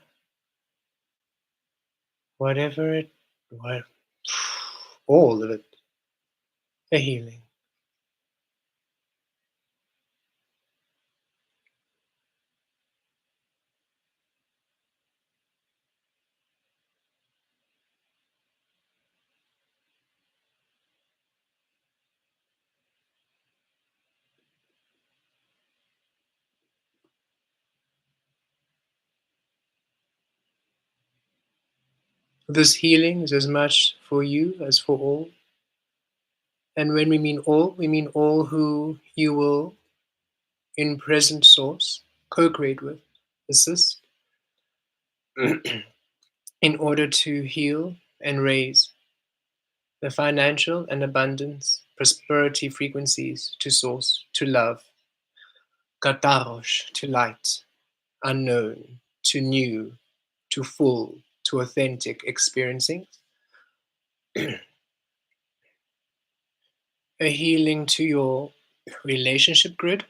whatever it, what, all of it, a healing. This healing is as much for you as for all. And when we mean all who you will, in present source, co-create with, assist, in order to heal and raise the financial and abundance, prosperity frequencies to source, to love, katarosh, to light, unknown, to new, to full, to authentic experiencing, a healing to your relationship grid,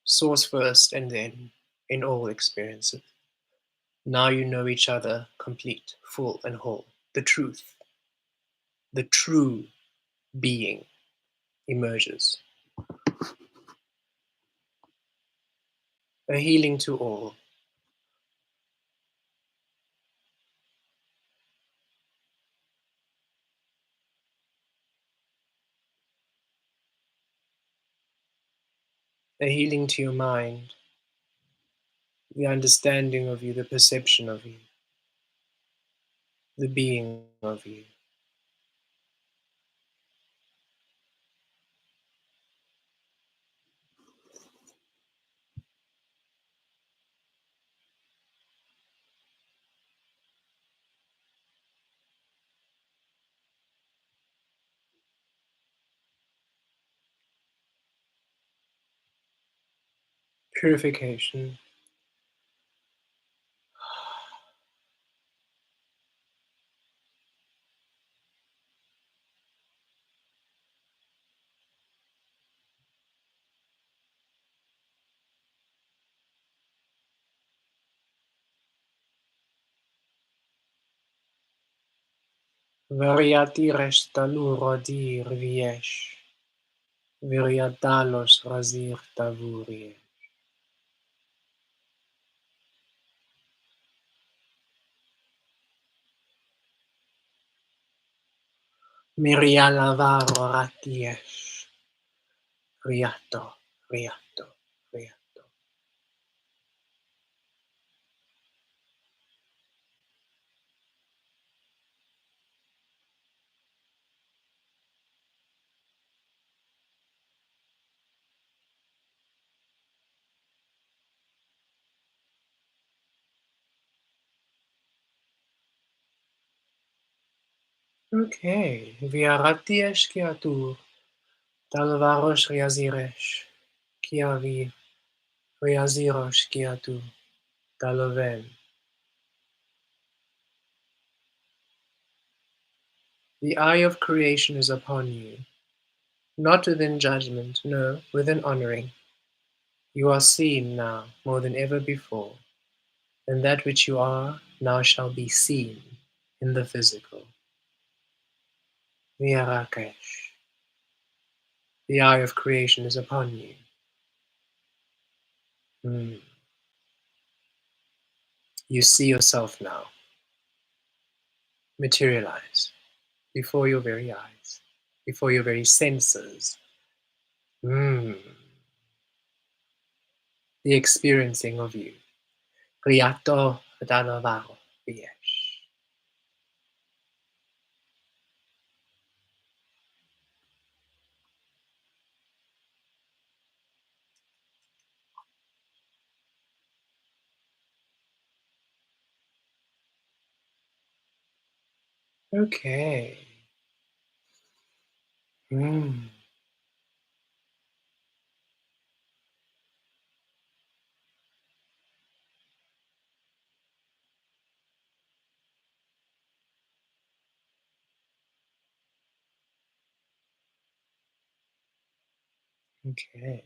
source first and then in all experiences. Now you know each other complete, full, and whole. The truth, the true being emerges. A healing to all. A healing to your mind, the understanding of you, the perception of you, the being of you. Purification. Variati restalu rodir viesh. Viriatalos razir tavurie. Mirialavaro ratiesh. Riato, riato, riato. Okay, viaratiesh kiatur. Talvarosh riaziresh. Kiavi riazirosh kiatu. Taloven. The eye of creation is upon you, not within judgment, no, within honoring. You are seen now more than ever before, and that which you are now shall be seen in the physical. Viarakesh. The eye of creation is upon you. Mm. You see yourself now materialize before your very eyes, before your very senses. Mm. The experiencing of you. Riato Dalavaro Viesh. Okay. Mm. Okay.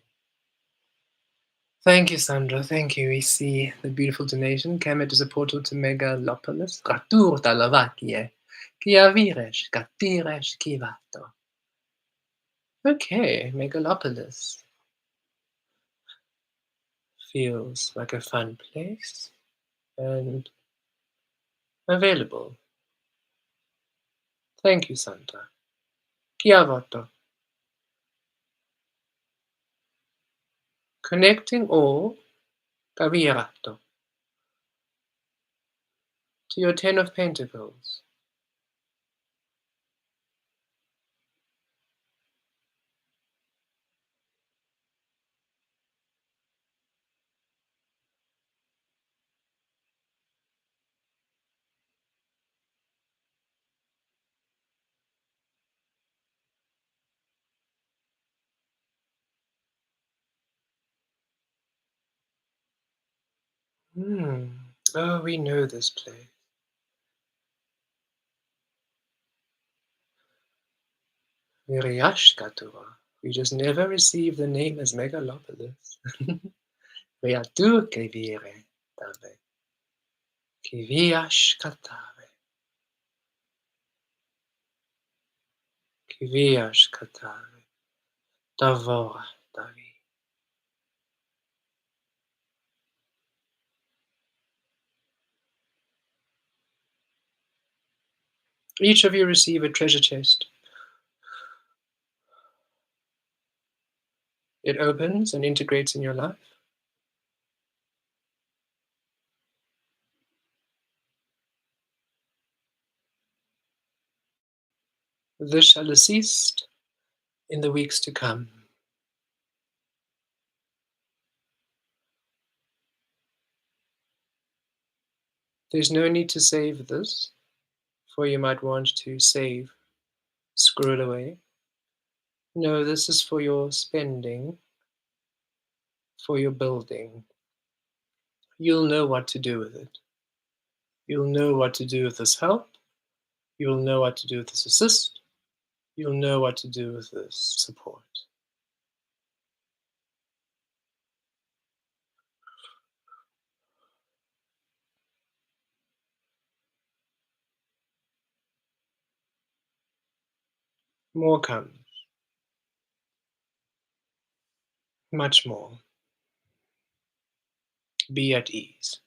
Thank you, Sandra. Thank you. We see the beautiful donation. Kemet is a portal to Megalopolis. Ratur talavakie. Kiaviresh, katiresh, kivato. Okay, Megalopolis feels like a fun place and available. Thank you, Sandra. Kiavato. Connecting all, kavirato, to your Ten of Pentacles. Hmm. Oh, we know this place. Viriashkatua. We just never received the name as Megalopolis. Riatu kevire tave. Kiviashkatave. Kiviashkatave. Tavora tavi. Each of you receive a treasure chest. It opens and integrates in your life. This shall assist in the weeks to come. There's no need to save this, for you might want to save, scroll away. No, this is for your spending, for your building. You'll know what to do with it. You'll know what to do with this help. You'll know what to do with this assist. You'll know what to do with this support. More comes, much more. Be at ease.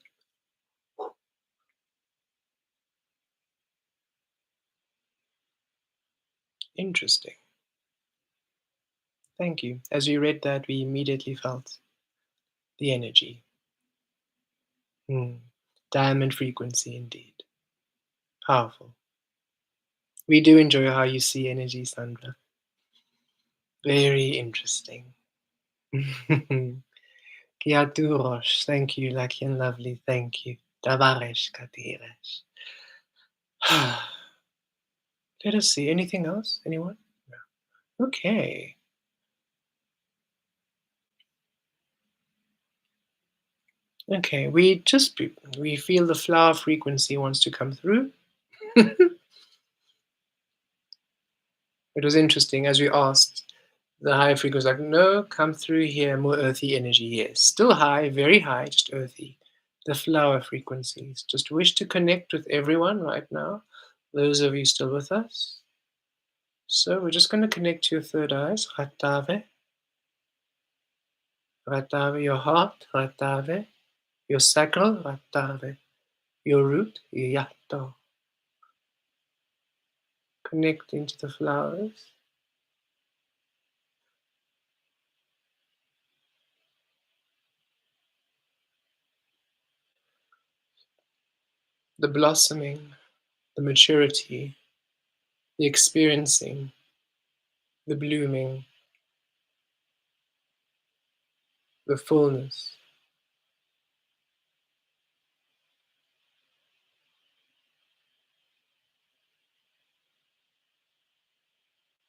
Interesting. Thank you. As we read that, we immediately felt the energy. Diamond frequency indeed. Powerful. We do enjoy how you see energy, Sandra. Very interesting. Kiaturosh, thank you, lucky and lovely, thank you. Tavaresh Katiresh. Let us see. Anything else? Anyone? No. Okay. Okay. We feel the flower frequency wants to come through. It was interesting as we asked. The high frequency was like, no, come through here, more earthy energy. Yes, still high, very high, just earthy. The flower frequencies. Just wish to connect with everyone right now. Those of you still with us. So we're just going to connect to your third eyes. Ratave. Ratave, your heart. Ratave. Your sacral. Ratave. Your root. Yato. Connecting to the flowers. The blossoming. The maturity. The experiencing. The blooming. The fullness.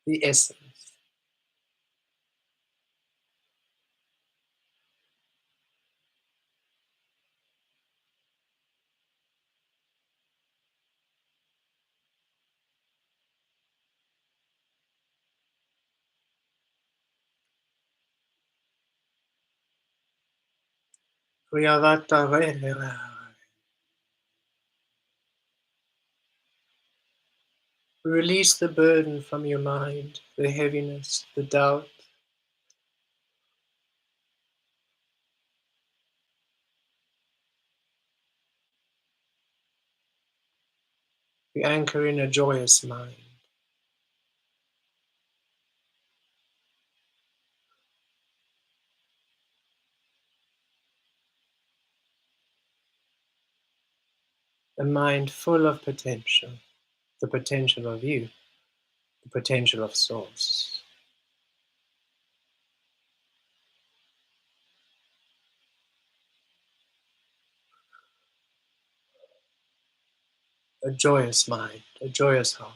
The essence. Riavata Rehera. Release the burden from your mind, the heaviness, the doubt. We anchor in a joyous mind. A mind full of potential, the potential of you, the potential of Source. A joyous mind, a joyous heart.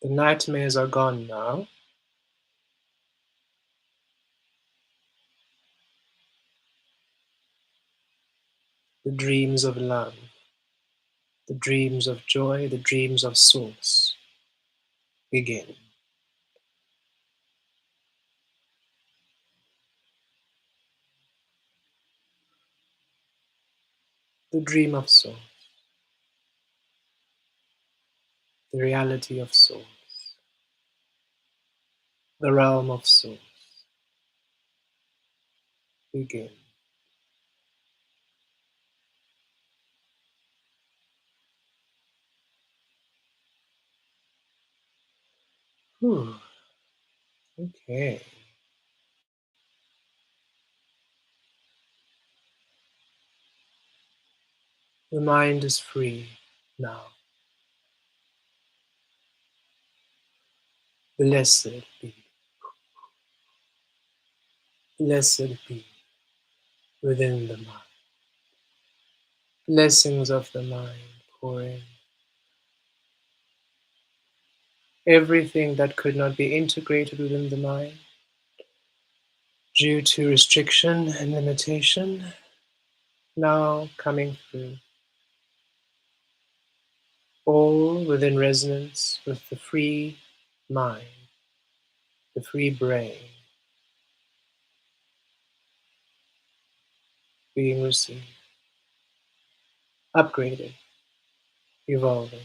The nightmares are gone now. The dreams of love, the dreams of joy, the dreams of Source begin. The dream of Source, the reality of Source, the realm of Source begin. Whew. Okay. The mind is free now. Blessed be, blessed be within the mind. Blessings of the mind pour in. Everything that could not be integrated within the mind due to restriction and limitation, now coming through. All within resonance with the free mind, the free brain being received, upgraded, evolving.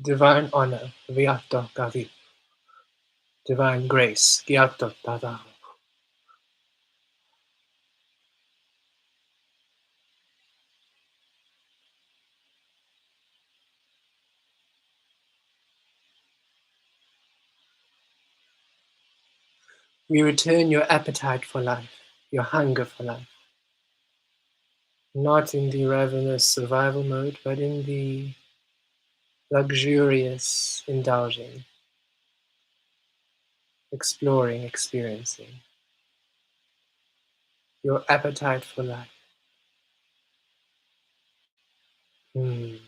Divine honor, Viato Gavi. Divine grace, Giato Tadao. We return your appetite for life, your hunger for life. Not in the ravenous survival mode, but in the luxurious indulging, exploring, experiencing. Your appetite for life. Mm.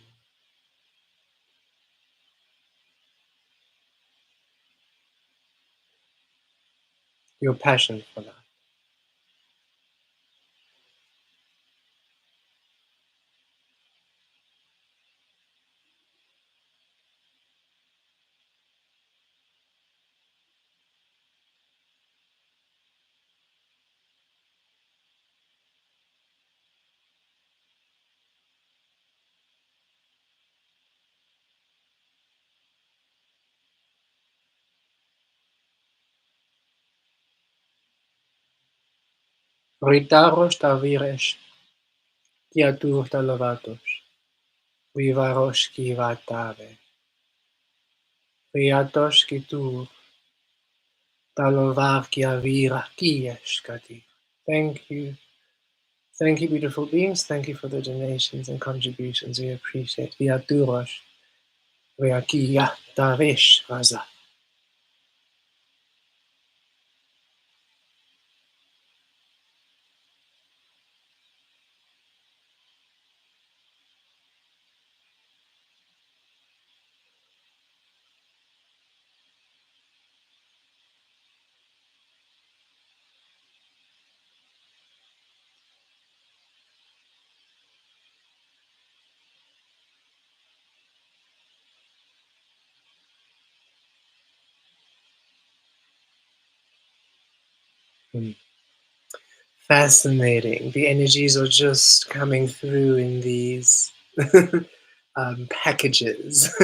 Your passion for life. Ritaros taviresh, kiatur talavatos, vivaros kivatave, riatos kitur, talovar kiavira kieshkati. Thank you. Thank you, beautiful beings. Thank you for the donations and contributions. We appreciate. Viaturos, viakia tavish raza. Fascinating. The energies are just coming through in these packages.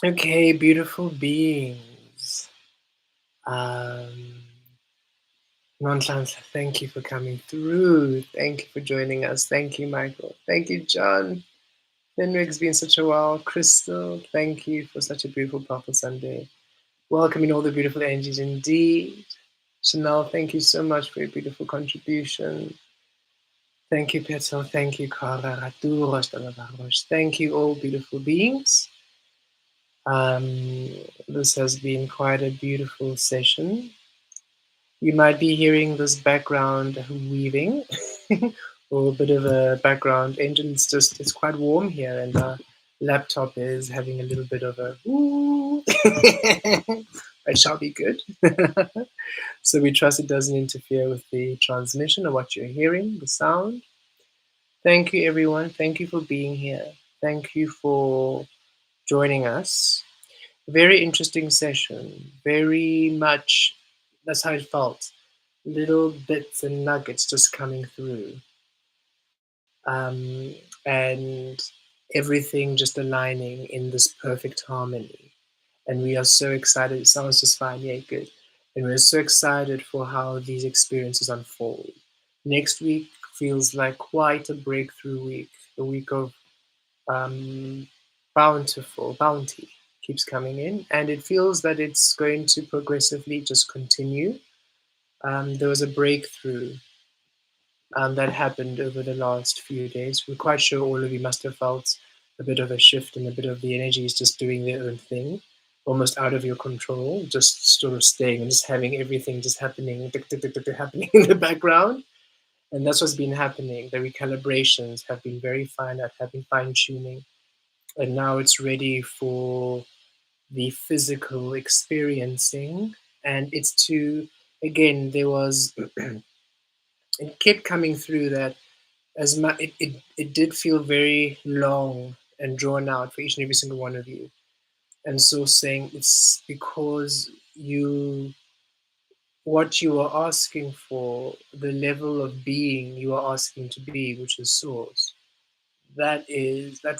Okay, beautiful beings. Um, Nonchance, thank you for coming through. Thank you for joining us. Thank you, Michael. Thank you, John. Fenrick's been such a while. Crystal, thank you for such a beautiful, powerful Sunday. Welcoming all the beautiful energies indeed. Chanel, thank you so much for your beautiful contribution. Thank you, Petal. Thank you, Kara. Thank you, all beautiful beings. This has been quite a beautiful session. You might be hearing this background weaving or a bit of a background engine. It's quite warm here, and our laptop is having a little bit of a ooh. It shall be good. So we trust it doesn't interfere with the transmission of what you're hearing, the sound. Thank you, everyone. Thank you for being here. Thank you for joining us. Very interesting session. Very much, that's how it felt. Little bits and nuggets just coming through. Um, and everything just aligning in this perfect harmony. And we are so excited. It sounds just fine. Yeah, good. And we're so excited for how these experiences unfold. Next week feels like quite a breakthrough week, a week of um, bounty keeps coming in, and it feels that it's going to progressively just continue. There was a breakthrough that happened over the last few days. We're quite sure all of you must have felt a bit of a shift and a bit of the energies just doing their own thing, almost out of your control, just sort of staying and just having everything just happening, happening in the background. And that's what's been happening. The recalibrations have been very fine, have been fine tuning, and now it's ready for the physical experiencing. And it's to, again, there was, it kept coming through that as much, it did feel very long and drawn out for each and every single one of you. And so saying it's because what you are asking for, the level of being you are asking to be, which is source, that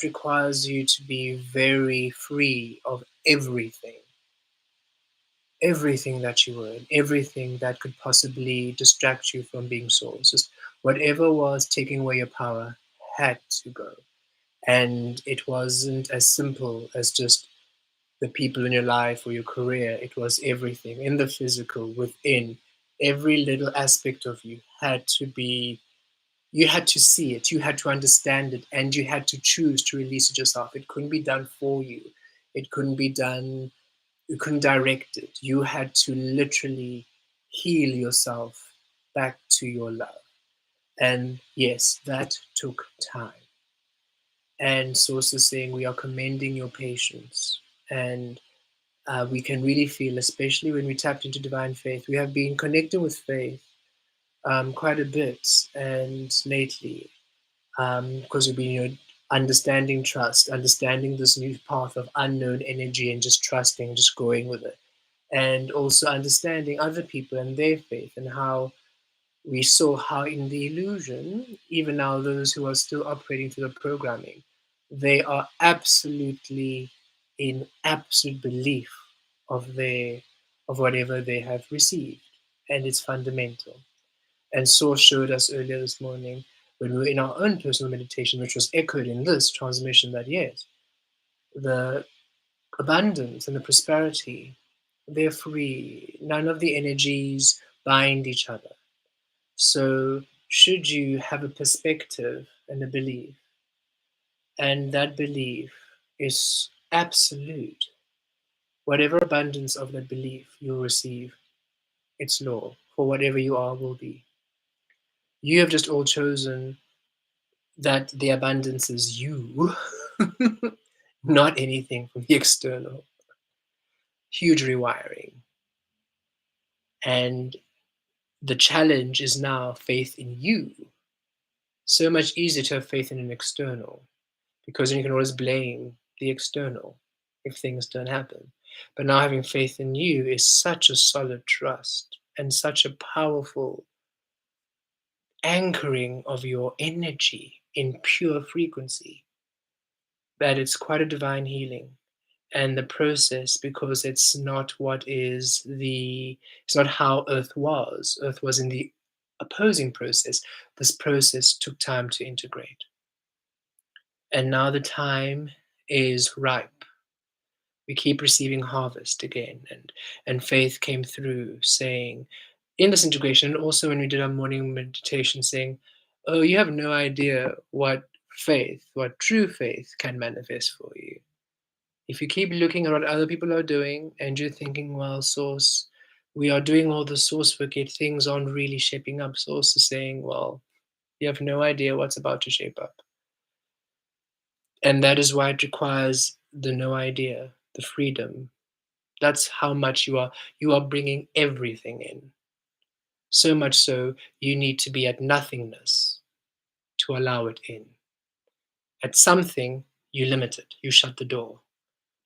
requires you to be very free of everything that you were in, everything that could possibly distract you from being source. Just whatever was taking away your power had to go. And it wasn't as simple as just the people in your life or your career. It was everything in the physical, within. Every little aspect of you had to be, you had to see it, you had to understand it, and you had to choose to release it yourself. It couldn't be done for you. It couldn't be done, you couldn't direct it. You had to literally heal yourself back to your love. And yes, that took time. And Source is saying we are commending your patience. And we can really feel, especially when we tapped into divine faith, we have been connecting with faith quite a bit and lately, because we've been understanding trust, understanding this new path of unknown energy and just trusting, just going with it. And also understanding other people and their faith, and how we saw how in the illusion, even now those who are still operating through the programming, they are absolutely in absolute belief of their of whatever they have received, and it's fundamental. And Source showed us earlier this morning when we were in our own personal meditation, which was echoed in this transmission, that yes, the abundance and the prosperity, they're free. None of the energies bind each other. So, should you have a perspective and a belief, and that belief is absolute, whatever abundance of that belief you'll receive, it's law, for whatever you are will be. You have just all chosen that the abundance is you, not anything from the external. Huge rewiring. And the challenge is now faith in you. So much easier to have faith in an external, because then you can always blame the external if things don't happen. But now having faith in you is such a solid trust and such a powerful anchoring of your energy in pure frequency that it's quite a divine healing. And the process, because it's not how Earth was in the opposing process. This process took time to integrate, and now the time is ripe. We keep receiving harvest again, and faith came through saying in this integration, and also when we did our morning meditation, saying, oh, you have no idea what true faith can manifest for you. If you keep looking at what other people are doing and you're thinking, well, source, we are doing all the source work, yet things aren't really shaping up. Source is saying, well, you have no idea what's about to shape up. And that is why it requires the no idea, the freedom. That's how much you are bringing everything in. So much so you need to be at nothingness to allow it in. At something, you limit it, you shut the door,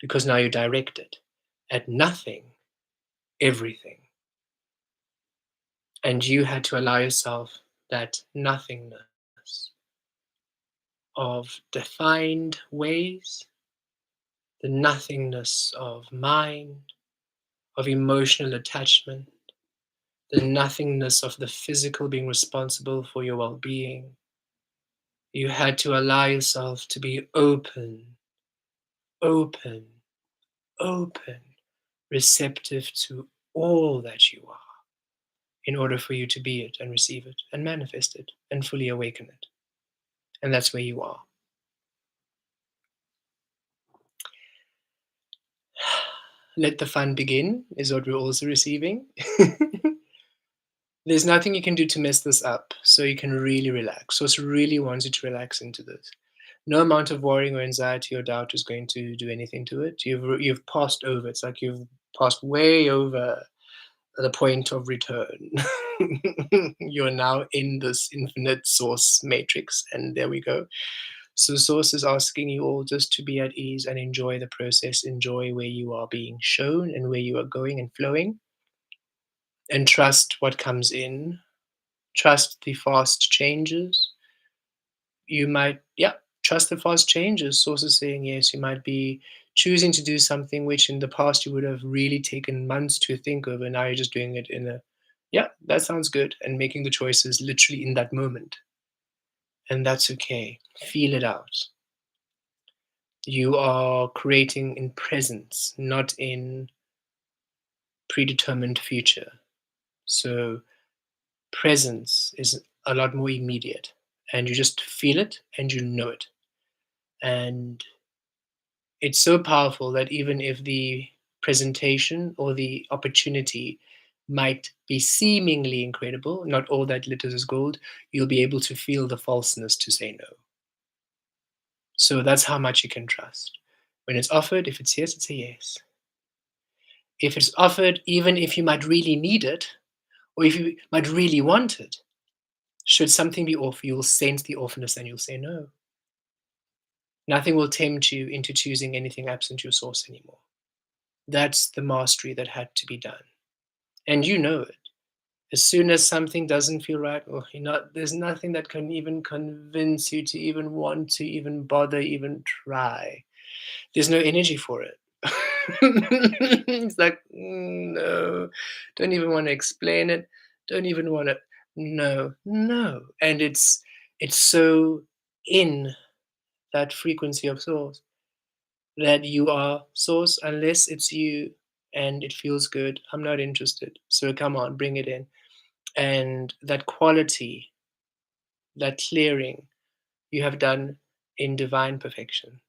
because now you direct it. At nothing, everything. And you had to allow yourself that nothingness of defined ways, the nothingness of mind, of emotional attachment, the nothingness of the physical being responsible for your well being. You had to allow yourself to be open, open, open, receptive to all that you are, in order for you to be it and receive it and manifest it and fully awaken it. And that's where you are. Let the fun begin, is what we're also receiving. There's nothing you can do to mess this up, so you can really relax. Source really wants you to relax into this. No amount of worrying or anxiety or doubt is going to do anything to it. You've passed over. It's like you've passed way over the point of return. You're now in this infinite source matrix, and there we go. So source is asking you all just to be at ease and enjoy the process, enjoy where you are being shown and where you are going and flowing, and trust what comes in. Trust the fast changes. You might, yeah, trust the fast changes. Source is saying yes, you might be choosing to do something which in the past you would have really taken months to think of, and now you're just doing it in a, yeah, that sounds good, and making the choices literally in that moment. And that's okay. Feel it out. You are creating in presence, not in predetermined future. So presence is a lot more immediate, and you just feel it and you know it. And it's so powerful that even if the presentation or the opportunity might be seemingly incredible, not all that glitters is gold, you'll be able to feel the falseness to say no. So that's how much you can trust. When it's offered, if it's yes, it's a yes. If it's offered, even if you might really need it, or if you might really want it, should something be off, you'll sense the offness and you'll say no. Nothing will tempt you into choosing anything absent your source anymore. That's the mastery that had to be done. And you know it. As soon as something doesn't feel right, or there's nothing that can even convince you to even want to even bother, even try. There's no energy for it. It's like, no, don't even want to explain it. Don't even want to, no, no. And it's so in that frequency of source that you are source unless it's you and it feels good. I'm not interested. So come on, bring it in. And that quality, that clearing, you have done in divine perfection.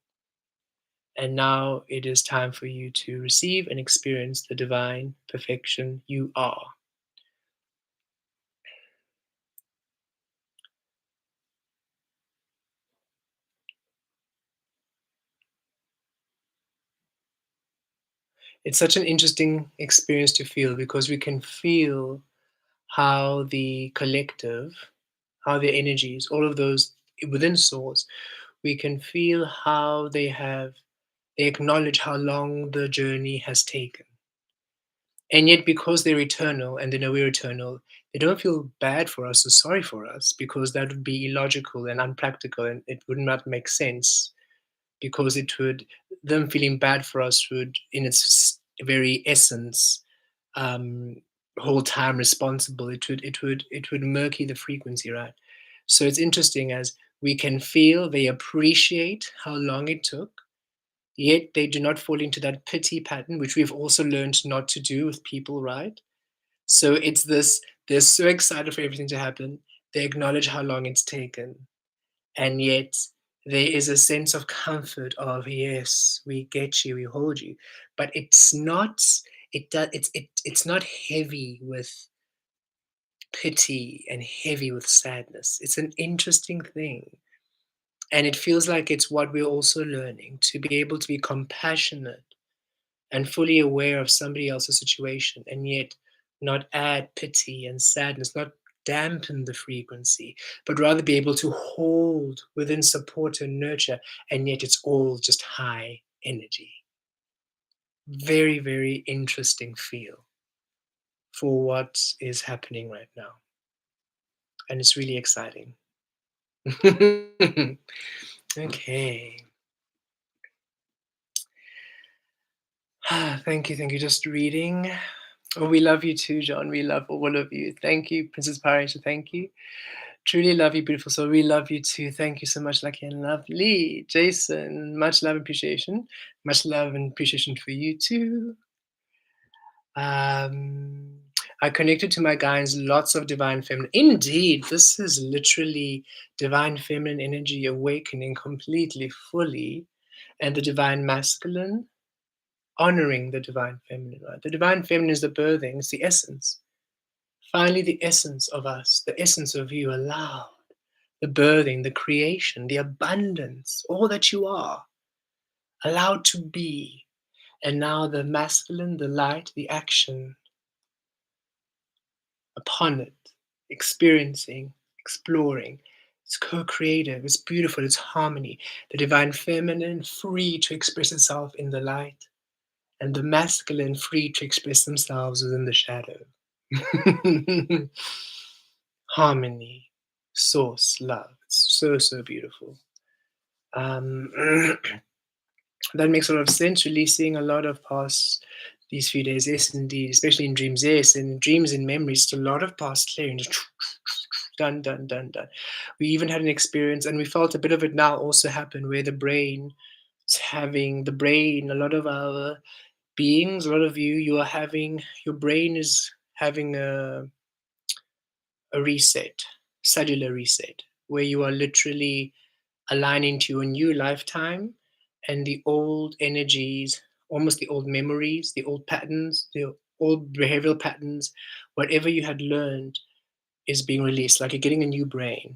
And now it is time for you to receive and experience the divine perfection you are. It's such an interesting experience to feel because we can feel how the collective, how the energies, all of those within source, we can feel how they have They acknowledge how long the journey has taken. And yet, because they're eternal and they know we're eternal, they don't feel bad for us or sorry for us, because that would be illogical and unpractical, and it would not make sense, because it would, them feeling bad for us would, in its very essence, um, hold time responsible. It would murky the frequency, right? So it's interesting, as we can feel they appreciate how long it took, yet they do not fall into that pity pattern, which we've also learned not to do with people, right? So it's this, they're so excited for everything to happen. They acknowledge how long it's taken. And yet there is a sense of comfort of, yes, we get you, we hold you. But it's not, it's not heavy with pity and heavy with sadness. It's an interesting thing. And it feels like it's what we're also learning, to be able to be compassionate and fully aware of somebody else's situation, and yet not add pity and sadness, not dampen the frequency, but rather be able to hold within support and nurture, and yet it's all just high energy. Very, very interesting feel for what is happening right now. And it's really exciting. Okay. Thank you, thank you. Just reading. Oh, we love you too, John. We love all of you. Thank you, Princess Parisha. Thank you. Truly love you, beautiful soul. We love you too. Thank you so much, Lucky and Lovely. Jason, much love and appreciation. Much love and appreciation for you too. Um, I connected to my guides, lots of divine feminine. Indeed, this is literally divine feminine energy awakening completely, fully, and the divine masculine honoring the divine feminine. Right? The divine feminine is the birthing, it's the essence. Finally, the essence of us, the essence of you allowed, the birthing, the creation, the abundance, all that you are, allowed to be. And now the masculine, the light, the action upon it, experiencing, exploring. It's co creative, it's beautiful, it's harmony. The divine feminine free to express itself in the light, and the masculine free to express themselves within the shadow. Harmony, source, love. It's so, so beautiful. Um, that makes a lot of sense. Releasing a lot of past these few days, yes, indeed, especially in dreams, yes, in dreams and memories, just a lot of past clearing, just done, done, done, done. We even had an experience, and we felt a bit of it now also happen, where the brain is having the brain, a lot of our beings, a lot of you, you are having, your brain is having a reset, cellular reset, where you are literally aligning to your new lifetime, and the old energies, almost the old memories, the old patterns, the old behavioral patterns, whatever you had learned is being released, like you're getting a new brain.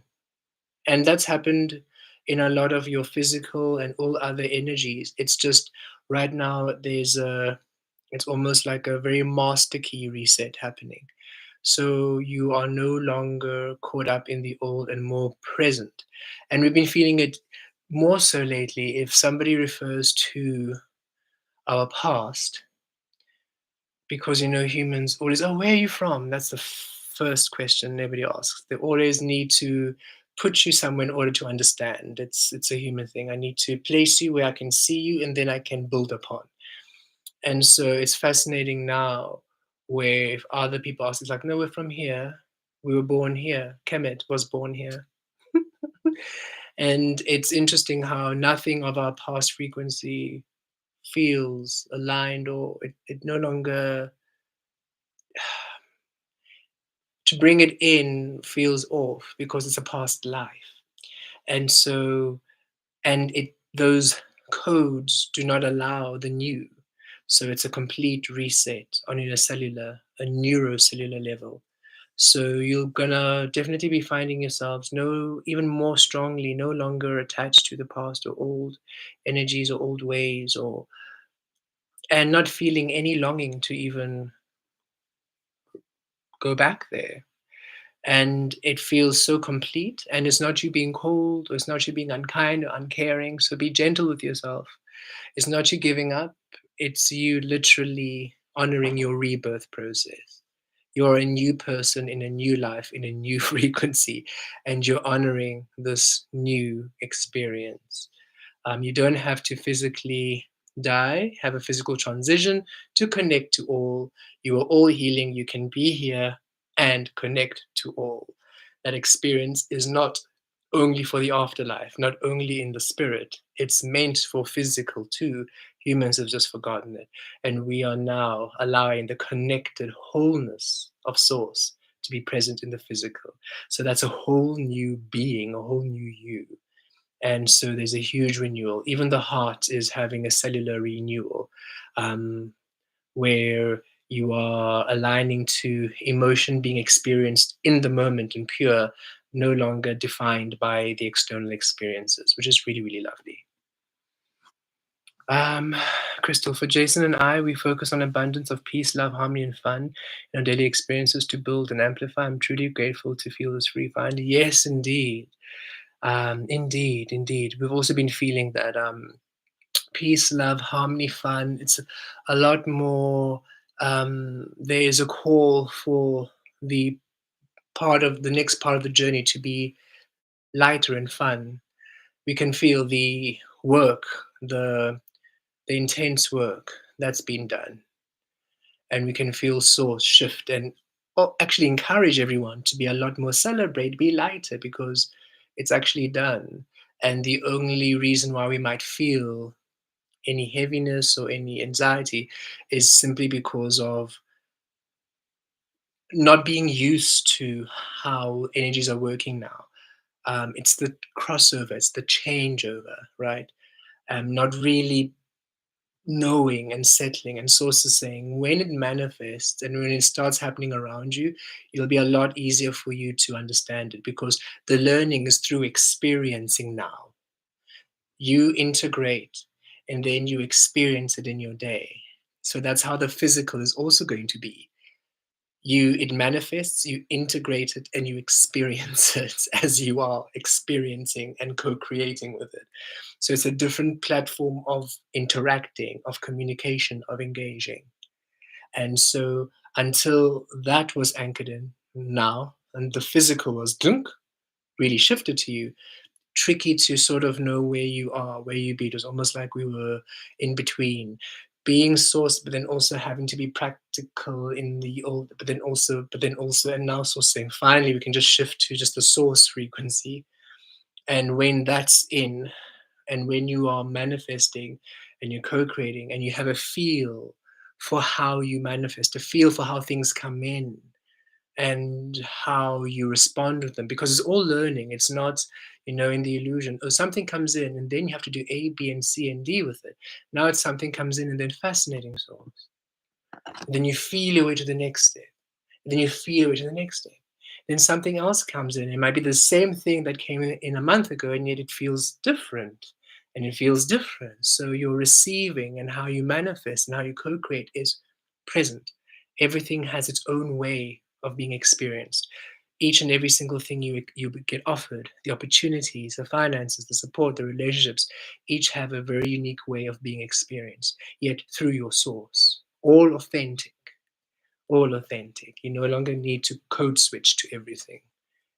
And that's happened in a lot of your physical and all other energies. It's just right now there's a, it's almost like a very master key reset happening. So you are no longer caught up in the old and more present. And we've been feeling it more so lately. If somebody refers to our past, because humans always, oh, where are you from? That's the first question nobody asks. They always need to put you somewhere in order to understand. It's a human thing. I need to place you where I can see you, and then I can build upon. And so it's fascinating now, where if other people ask, it's like, no, we're from here. We were born here. Kemet was born here. And it's interesting how nothing of our past frequency feels aligned, or it no longer, to bring it in feels off, because it's a past life. And so, and it, those codes do not allow the new. So it's a complete reset on a cellular, a neurocellular level. So you're gonna definitely be finding yourselves no, even more strongly, no longer attached to the past or old energies or old ways, or, and not feeling any longing to even go back there. And it feels so complete, and it's not you being cold, or it's not you being unkind or uncaring. So be gentle with yourself. It's not you giving up, it's you literally honoring your rebirth process. You're a new person in a new life, in a new frequency, and you're honoring this new experience. You don't have to physically die, have a physical transition to connect to all. You are all healing. You can be here and connect to all. That experience is not only for the afterlife, not only in the spirit. It's meant for physical too. Humans have just forgotten it. And we are now allowing the connected wholeness of Source to be present in the physical. So that's a whole new being, a whole new you. And so there's a huge renewal. Even the heart is having a cellular renewal, um, where you are aligning to emotion being experienced in the moment and pure, no longer defined by the external experiences, which is really, really lovely. Um, Crystal, for Jason and I, we focus on abundance of peace, love, harmony, and fun in our daily experiences to build and amplify. I'm truly grateful to feel this free find. Yes, indeed. Indeed, indeed. We've also been feeling that peace, love, harmony, fun. It's a lot more. There is a call for the the next part of the journey to be lighter and fun. We can feel the work, the intense work that's been done, and we can feel source shift and actually encourage everyone to be a lot more celebrate, be lighter because it's actually done. And the only reason why we might feel any heaviness or any anxiety is simply because of not being used to how energies are working now. It's the crossover, it's the changeover, right? Not really knowing and settling, and sources saying when it manifests and when it starts happening around you, it'll be a lot easier for you to understand it because the learning is through experiencing now. You integrate and then you experience it in your day. So that's how the physical is also going to be. It manifests, you integrate it, and you experience it as you are experiencing and co-creating with it. So it's a different platform of interacting, of communication, of engaging. And so until that was anchored in now, and the physical was dunk, really shifted to you, tricky to sort of know where you are, where you be. It was almost like we were in between being source, but then also having to be practical in the old, but then also, and now source saying, finally, we can just shift to just the source frequency. And when that's in, and when you are manifesting and you're co-creating and you have a feel for how you manifest, a feel for how things come in, and how you respond with them because it's all learning. It's not, in the illusion, oh, something comes in and then you have to do A, B, and C and D with it. Now it's something comes in and then fascinating songs. And then you feel your way to the next step. And then you feel your way to the next step. Then something else comes in. It might be the same thing that came in a month ago, and yet it feels different. And it feels different. So your receiving and how you manifest and how you co-create is present. Everything has its own way of being experienced. Each and every single thing you get offered, the opportunities, the finances, the support, the relationships, each have a very unique way of being experienced, yet through your source. All authentic, all authentic. You no longer need to code switch to everything.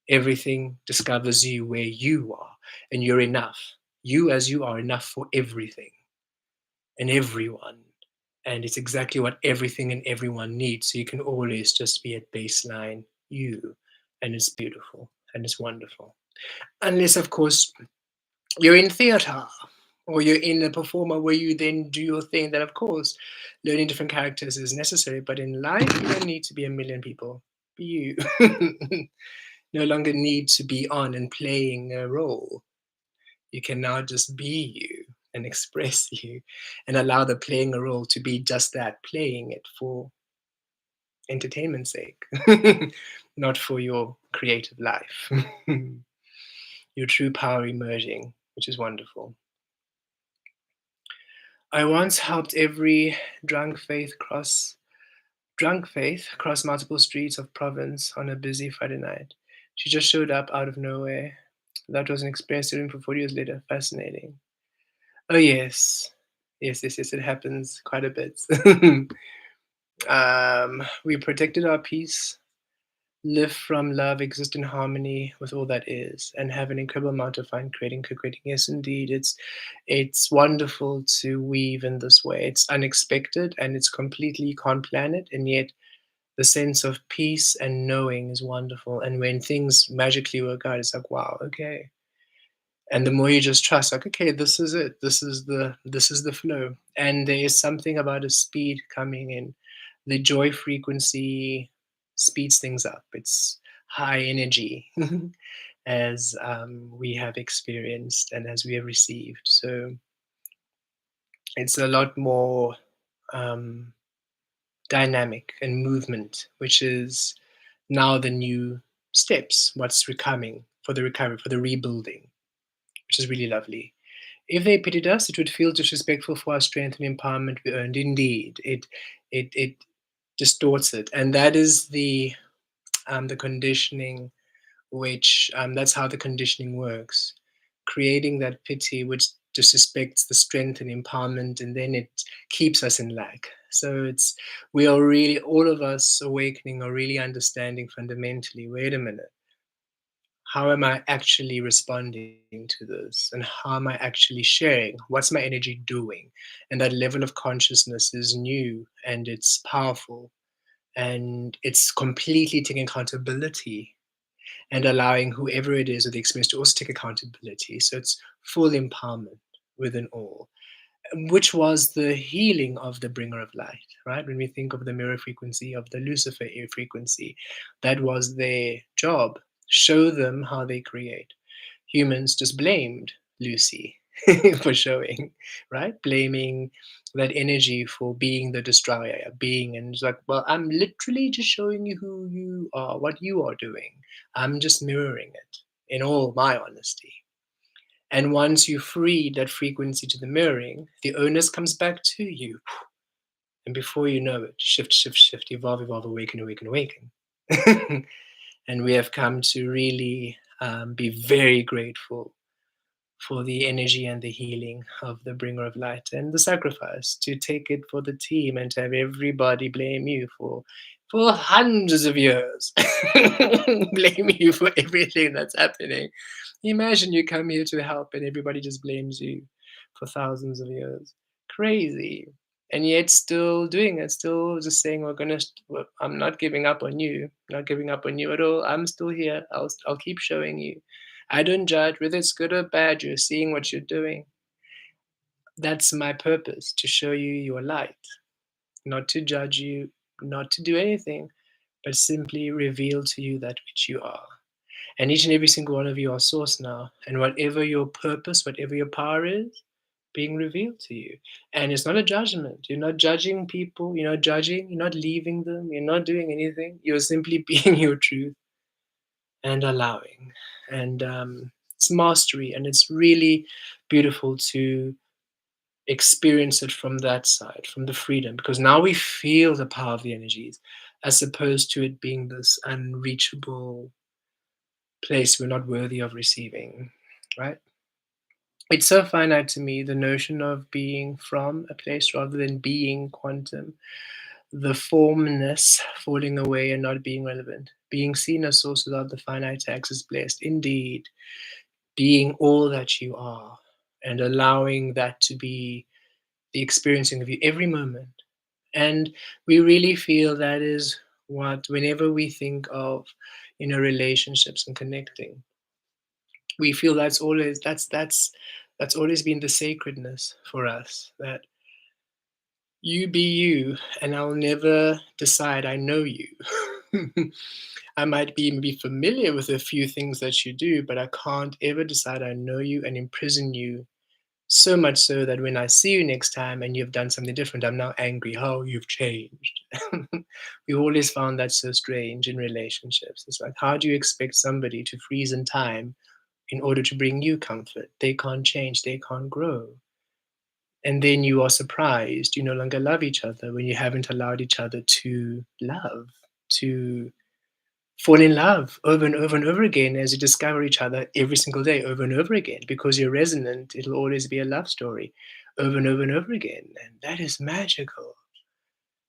Everything discovers you where you are, and you're enough. You as you are enough for everything and everyone. And it's exactly what everything and everyone needs. So you can always just be at baseline you. And it's beautiful and it's wonderful. Unless, of course, you're in theater or you're in a performer where you then do your thing, that, of course, learning different characters is necessary. But in life, you don't need to be a million people. Be you. No longer need to be on and playing a role. You can now just be you and express you and allow the playing a role to be just that, playing it for entertainment's sake, not for your creative life. Your true power emerging, which is wonderful. I once helped every drunk faith cross multiple streets of Provence on a busy Friday night. She just showed up out of nowhere. That was an experience during for 40 years later. Fascinating. Oh, yes. Yes, yes, yes, it happens quite a bit. We protected our peace, live from love, exist in harmony with all that is, and have an incredible amount of fun creating, co-creating. Yes, indeed, it's wonderful to weave in this way. It's unexpected and it's completely you can't plan it, and yet the sense of peace and knowing is wonderful. And when things magically work out, it's like, wow, okay. And the more you just trust, like, okay, this is it. This is the flow. And there is something about a speed coming in. The joy frequency speeds things up. It's high energy, as we have experienced and as we have received. So it's a lot more um, dynamic and movement, which is now the new steps, what's coming for the recovery, for the rebuilding, which is really lovely. If they pitied us, it would feel disrespectful for our strength and empowerment we earned. Indeed, it distorts it, and that is the conditioning, which that's how the conditioning works, creating that pity which disrespects the strength and empowerment, and then it keeps us in lack. So we are really, all of us awakening are really understanding fundamentally. Wait a minute, how am I actually responding to this? And how am I actually sharing? What's my energy doing? And that level of consciousness is new and it's powerful. And it's completely taking accountability and allowing whoever it is with the experience to also take accountability. So it's full empowerment within all, which was the healing of the bringer of light, right? When we think of the mirror frequency, of the Lucifer air frequency, that was their job. Show them how they create. Humans just blamed Lucy for showing, right? Blaming that energy for being the destroyer, being, and it's like, well, I'm literally just showing you who you are, what you are doing. I'm just mirroring it in all my honesty. And once you free that frequency to the mirroring, the onus comes back to you. And before you know it, shift, shift, shift, evolve, evolve, awaken, awaken, awaken. And we have come to really be very grateful for the energy and the healing of the bringer of light and the sacrifice to take it for the team and to have everybody blame you for hundreds of years. Blame you for everything that's happening. Imagine you come here to help and everybody just blames you for thousands of years. Crazy. And yet still doing it, still just saying I'm not giving up on you, not giving up on you at all. I'm still here. I'll keep showing you. I don't judge whether it's good or bad. You're seeing what you're doing. That's my purpose, to show you your light, not to judge you, not to do anything, but simply reveal to you that which you are. And each and every single one of you are source now. And whatever your purpose, whatever your power is, being revealed to you. And it's not a judgment. You're not judging people. You're not judging. You're not leaving them. You're not doing anything. You're simply being your truth and allowing. And it's mastery. And it's really beautiful to experience it from that side, from the freedom, because now we feel the power of the energies as opposed to it being this unreachable place we're not worthy of receiving, right? It's so finite to me, the notion of being from a place rather than being quantum, the formness falling away and not being relevant, being seen as source without the finite tax is blessed. Indeed, being all that you are and allowing that to be the experiencing of you every moment. And we really feel that is what, whenever we think of, relationships and connecting, we feel that's always been the sacredness for us, that you be you and I'll never decide I know you. I might be familiar with a few things that you do, but I can't ever decide I know you and imprison you, so much so that when I see you next time and you've done something different, I'm now angry how you've changed. We always found that so strange in relationships. It's like, how do you expect somebody to freeze in time in order to bring you comfort? They can't change, they can't grow. And then you are surprised you no longer love each other when you haven't allowed each other to love, to fall in love over and over and over again as you discover each other every single day over and over again because you're resonant. It'll always be a love story over and over and over again. And that is magical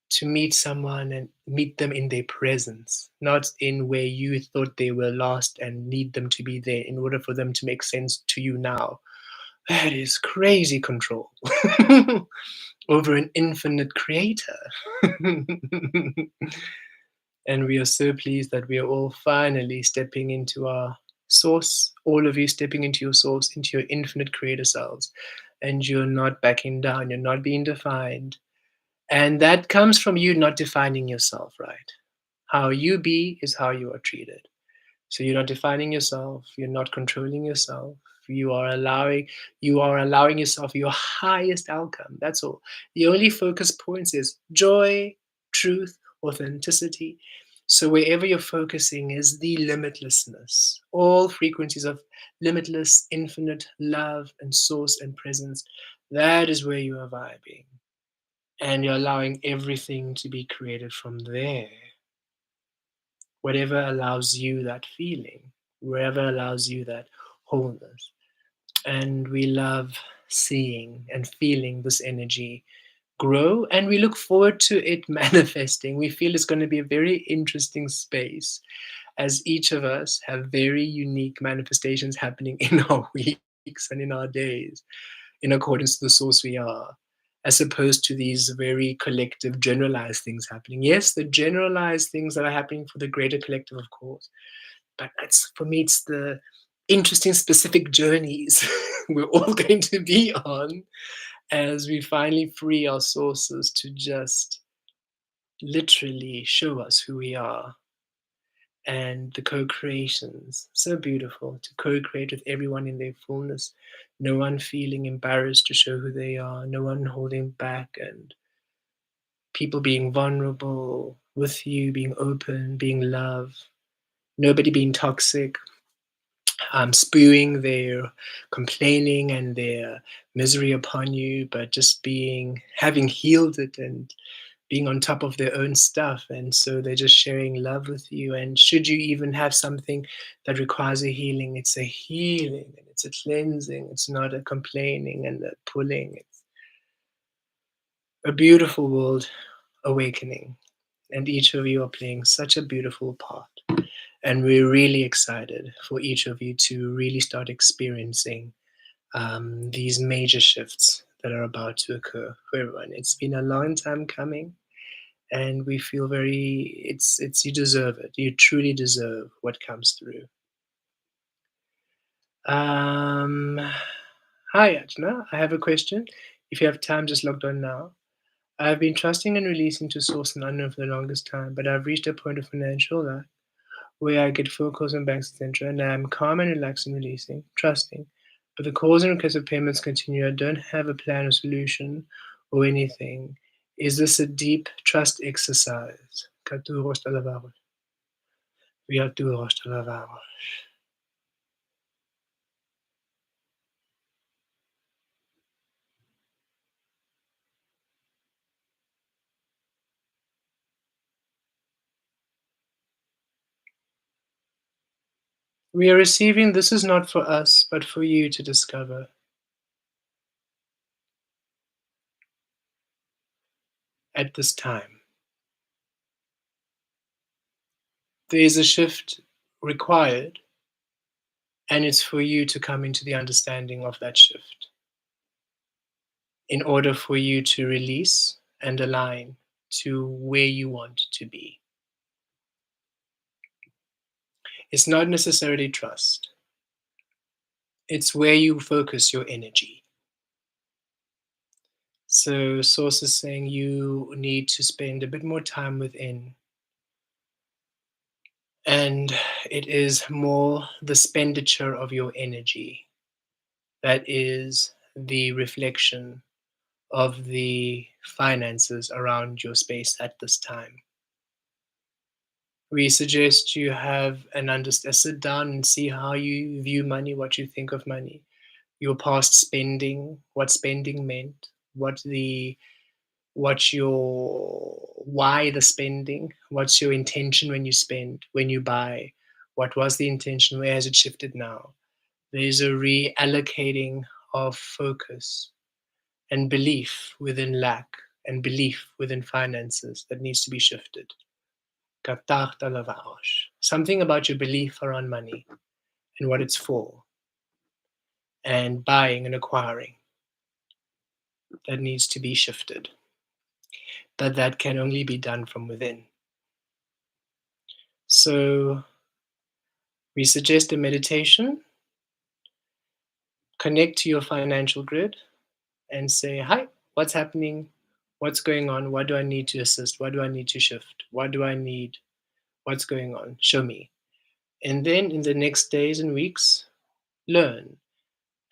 to meet someone and meet them in their presence, not in where you thought they were lost and need them to be there in order for them to make sense to you now. That is crazy control over an infinite creator. And we are so pleased that we are all finally stepping into our source, all of you stepping into your source, into your infinite creator selves. And you're not backing down, you're not being defined. And that comes from you not defining yourself, right? How you be is how you are treated. So you're not defining yourself, you're not controlling yourself. You are allowing yourself your highest outcome. That's all. The only focus points is joy, truth, authenticity. So wherever you're focusing is the limitlessness, all frequencies of limitless, infinite love and source and presence. That is where you are vibing. And you're allowing everything to be created from there. Whatever allows you that feeling, wherever allows you that wholeness. And we love seeing and feeling this energy grow, and we look forward to it manifesting. We feel it's going to be a very interesting space as each of us have very unique manifestations happening in our weeks and in our days in accordance to the source we are, as opposed to these very collective, generalized things happening. Yes, the generalized things that are happening for the greater collective, of course, but that's for me, it's the interesting, specific journeys we're all going to be on as we finally free our sources to just literally show us who we are and the co-creations. So beautiful to co-create with everyone in their fullness. No one feeling embarrassed to show who they are, no one holding back, and people being vulnerable with you, being open, being love, nobody being toxic, spewing their complaining and their misery upon you, but just being having healed it and being on top of their own stuff. And so they're just sharing love with you. And should you even have something that requires a healing, it's a healing and it's a cleansing. It's not a complaining and a pulling. It's a beautiful world awakening. And each of you are playing such a beautiful part. And we're really excited for each of you to really start experiencing these major shifts that are about to occur for everyone. It's been a long time coming, and we feel very. It's you deserve it. You truly deserve what comes through. Um, Hi, Ajna. I have a question. If you have time, just logged on now. I've been trusting and releasing to source and unknown for the longest time, but I've reached a point of financial lack where I get phone calls and banks, etc., and I'm calm and relaxed and releasing, trusting. But the calls and requests of payments continue. I don't have a plan or solution or anything. Is this a deep trust exercise? We are receiving, this is not for us, but for you to discover at this time. There is a shift required, and it's for you to come into the understanding of that shift in order for you to release and align to where you want to be. It's not necessarily trust, it's where you focus your energy. So, Source is saying you need to spend a bit more time within, and it is more the expenditure of your energy that is the reflection of the finances around your space at this time. We suggest you have sit down and see how you view money, what you think of money, your past spending, what spending meant, what the What's your why the spending? What's your intention when you spend, when you buy? What was the intention? Where has it shifted now? There's a reallocating of focus and belief within lack and belief within finances that needs to be shifted. Something about your belief around money and what it's for, and buying and acquiring that needs to be shifted. But that can only be done from within. So we suggest a meditation, connect to your financial grid and say, hi, what's happening? What's going on? What do I need to assist? What do I need to shift? What do I need? What's going on? Show me. And then in the next days and weeks, learn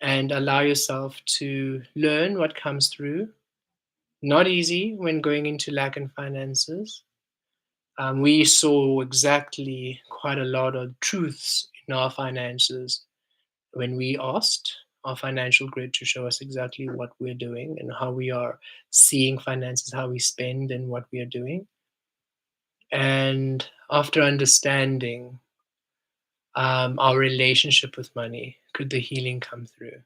and allow yourself to learn what comes through. Not easy when going into lack and finances. We saw exactly quite a lot of truths in our finances when we asked our financial grid to show us exactly what we're doing and how we are seeing finances, how we spend, and what we are doing. And after understanding our relationship with money, could the healing come through?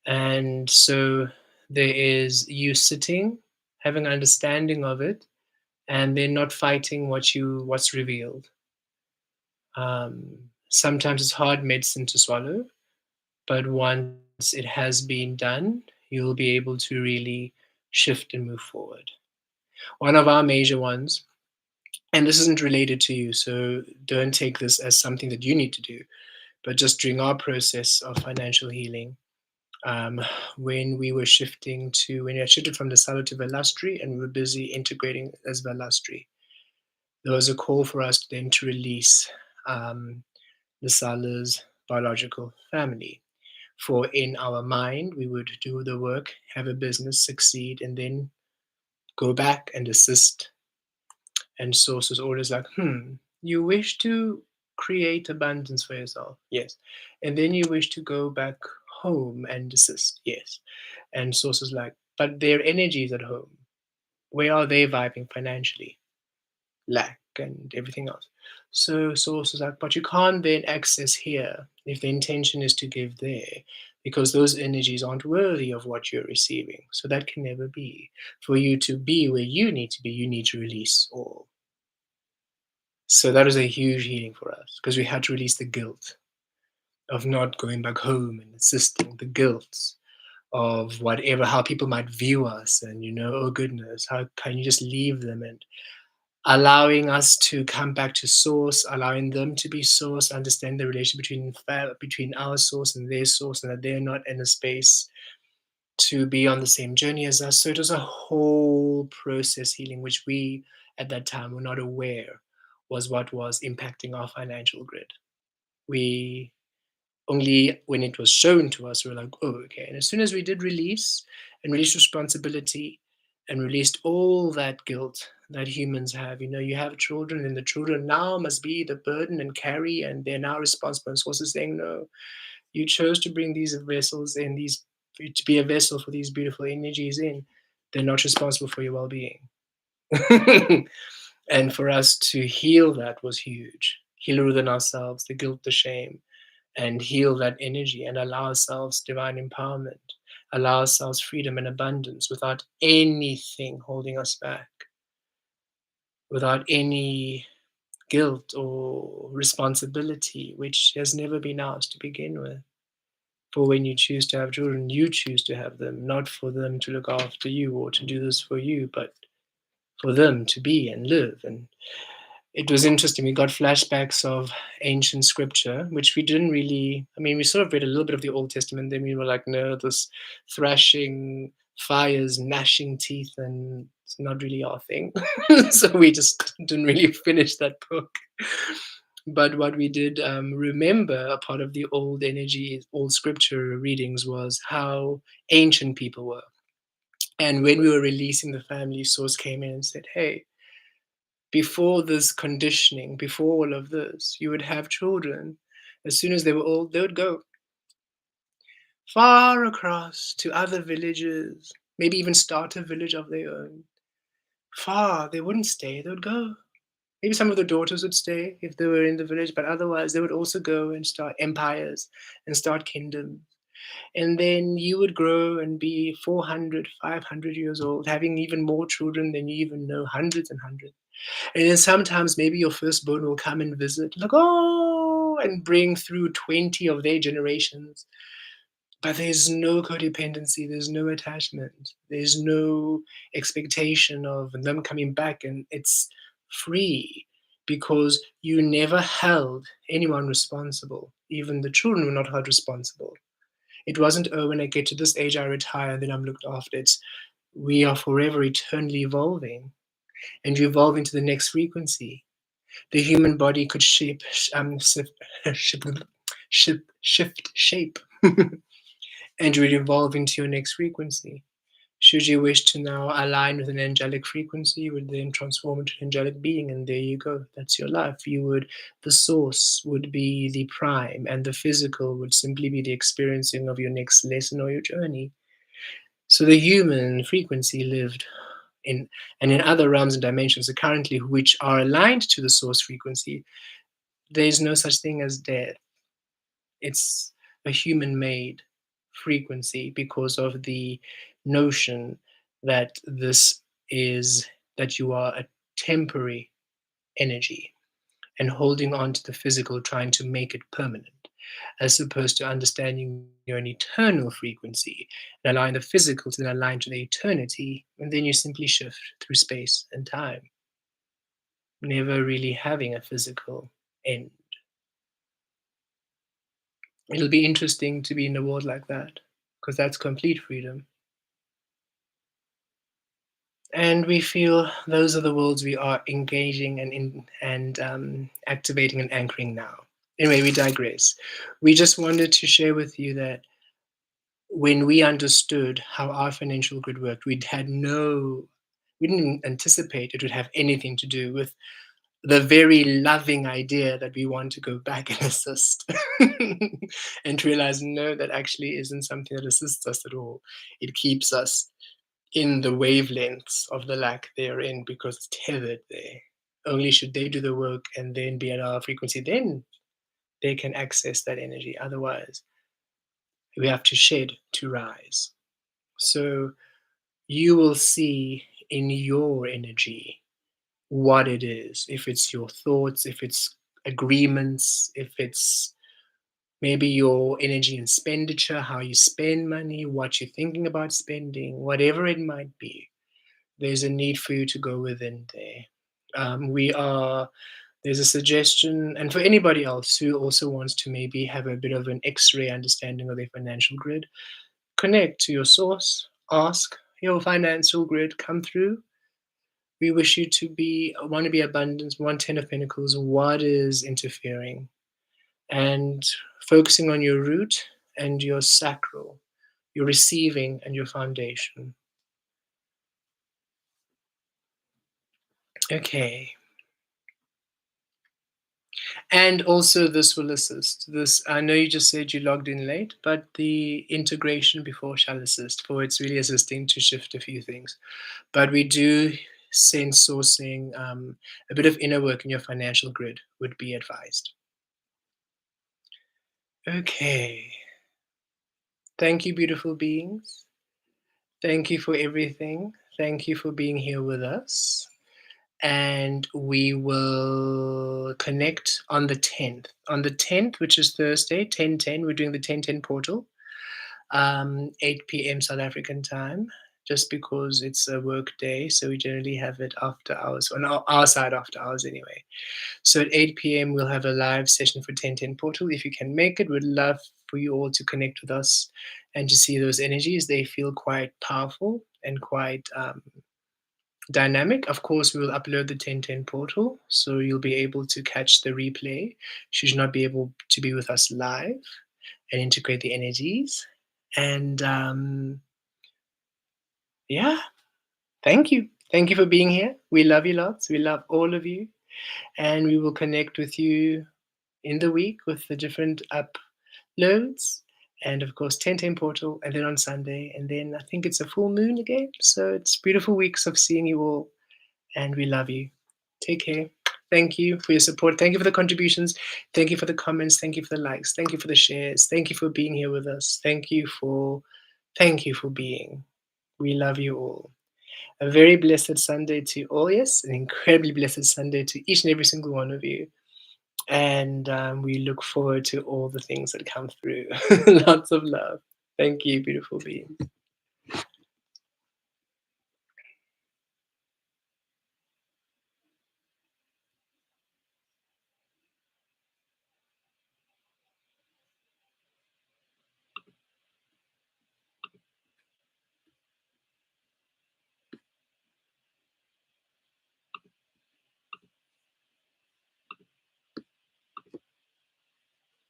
And so there is you sitting, having understanding of it, and then not fighting what's revealed. Sometimes it's hard medicine to swallow, but once it has been done, you'll be able to really shift and move forward. One of our major ones, and this isn't related to you, so don't take this as something that you need to do, but just during our process of financial healing, um, when we were when I shifted from the Salo to Velastri and we were busy integrating as Velastri, there was a call for us then to release um, the Sala's biological family. For in our mind, we would do the work, have a business, succeed, and then go back and assist. And source was always like, you wish to create abundance for yourself? Yes. And then you wish to go back home and assist? Yes. And source was like, but their energies at home, where are they vibing financially? Lack and everything else. So source was like, but you can't then access here if the intention is to give there, because those energies aren't worthy of what you're receiving. So that can never be. For you to be where you need to be, you need to release all. So that was a huge healing for us because we had to release the guilt of not going back home and assisting, the guilt of whatever, how people might view us, and oh goodness, how can you just leave them, and allowing us to come back to source, allowing them to be source, understand the relation between our source and their source, and that they're not in a space to be on the same journey as us. So it was a whole process healing, which we at that time were not aware was what was impacting our financial grid. We only when it was shown to us, we were like, oh, okay. And as soon as we did release and release responsibility and released all that guilt that humans have, you have children, and the children now must be the burden and carry, and they're now responsible. And source is saying, no, you chose to bring these vessels in, to be a vessel for these beautiful energies in. They're not responsible for your well-being. And for us to heal that was huge. Heal within ourselves, the guilt, the shame, and heal that energy and allow ourselves divine empowerment, allow ourselves freedom and abundance without anything holding us back, without any guilt or responsibility, which has never been ours to begin with. For when you choose to have children, you choose to have them, not for them to look after you or to do this for you, but for them to be and live. And it was interesting. We got flashbacks of ancient scripture, which we didn't really. I mean, we sort of read a little bit of the Old Testament, then we were like, no, this thrashing, fires, gnashing teeth, and it's not really our thing. So we just didn't really finish that book. But what we did remember, a part of the old energy, old scripture readings, was how ancient people were. And when we were releasing, the family source came in and said, hey, before this conditioning, before all of this, you would have children. As soon as they were old, they would go far across to other villages maybe even start a village of their own. Far, they wouldn't stay, they would go. Maybe some of the daughters would stay if they were in the village, but otherwise they would also go and start empires and start kingdoms. And then you would grow and be 400, 500 years old, having even more children than you even know, hundreds and hundreds. And then sometimes maybe your firstborn will come and visit, like, oh, and bring through 20 of their generations. But there's no codependency, there's no attachment, there's no expectation of them coming back, and it's free because you never held anyone responsible. Even the children were not held responsible. It wasn't, oh, when I get to this age, I retire, then I'm looked after. It's we are forever eternally evolving, and you evolve into the next frequency. The human body could shift shape and you would evolve into your next frequency. Should you wish to now align with an angelic frequency, you would then transform into an angelic being, and there you go. That's your life. The source would be the prime, and the physical would simply be the experiencing of your next lesson or your journey. So the human frequency lived in, and in other realms and dimensions currently, which are aligned to the source frequency, there is no such thing as death. It's a human made frequency because of the notion that this is that you are a temporary energy and holding on to the physical, trying to make it permanent, as opposed to understanding you're an eternal frequency and allowing the physical to then align to the eternity, and then you simply shift through space and time, never really having a physical end. It'll be interesting to be in a world like that, because that's complete freedom. And we feel those are the worlds we are engaging and activating and anchoring now. Anyway, we digress. We just wanted to share with you that when we understood how our financial grid worked, we didn't anticipate it would have anything to do with the very loving idea that we want to go back and assist and to realize no, that actually isn't something that assists us at all. It keeps us in the wavelengths of the lack they're in because it's tethered there. Only should they do the work and then be at our frequency, then they can access that energy. Otherwise, we have to shed to rise. So you will see in your energy what it is. If it's your thoughts, if it's agreements, if it's maybe your energy expenditure, how you spend money, what you're thinking about spending, whatever it might be, there's a need for you to go within there. There's a suggestion, and for anybody else who also wants to maybe have a bit of an X-ray understanding of their financial grid, connect to your source, ask your financial grid, come through. We wish you want to be abundance, want 10 of Pentacles, what is interfering? And focusing on your root and your sacral, your receiving and your foundation. Okay. And also this will assist. This, I know you just said you logged in late, but the integration before shall assist, for it's really assisting to shift a few things. But we do sense sourcing, a bit of inner work in your financial grid would be advised. Okay. Thank you, beautiful beings. Thank you for everything. Thank you for being here with us. And we will connect on the 10th. On the 10th, which is Thursday, 10:10, we're doing the 10:10 portal, 8 p.m. South African time, just because it's a work day. So we generally have it after hours, on our side after hours anyway. So at 8 p.m., we'll have a live session for 10:10 portal. If you can make it, we'd love for you all to connect with us and to see those energies. They feel quite powerful and quite dynamic. Of course, we will upload the 10:10 portal, so you'll be able to catch the replay should you not be able to be with us live and integrate the energies. And yeah, thank you. Thank you for being here. We love you lots. We love all of you. And we will connect with you in the week with the different uploads. and of course 10:10 portal, and then on Sunday, and then I think it's a full moon again. So it's beautiful weeks of seeing you all, and we love you. Take care. Thank you for your support. Thank you for the contributions. Thank you for the comments. Thank you for the likes. Thank you for the shares. Thank you for being here with us. Thank you for being. We love you all. A very blessed Sunday to all. Yes, an incredibly blessed Sunday to each and every single one of you. And we look forward to all the things that come through. Lots of love. Thank you, beautiful beings.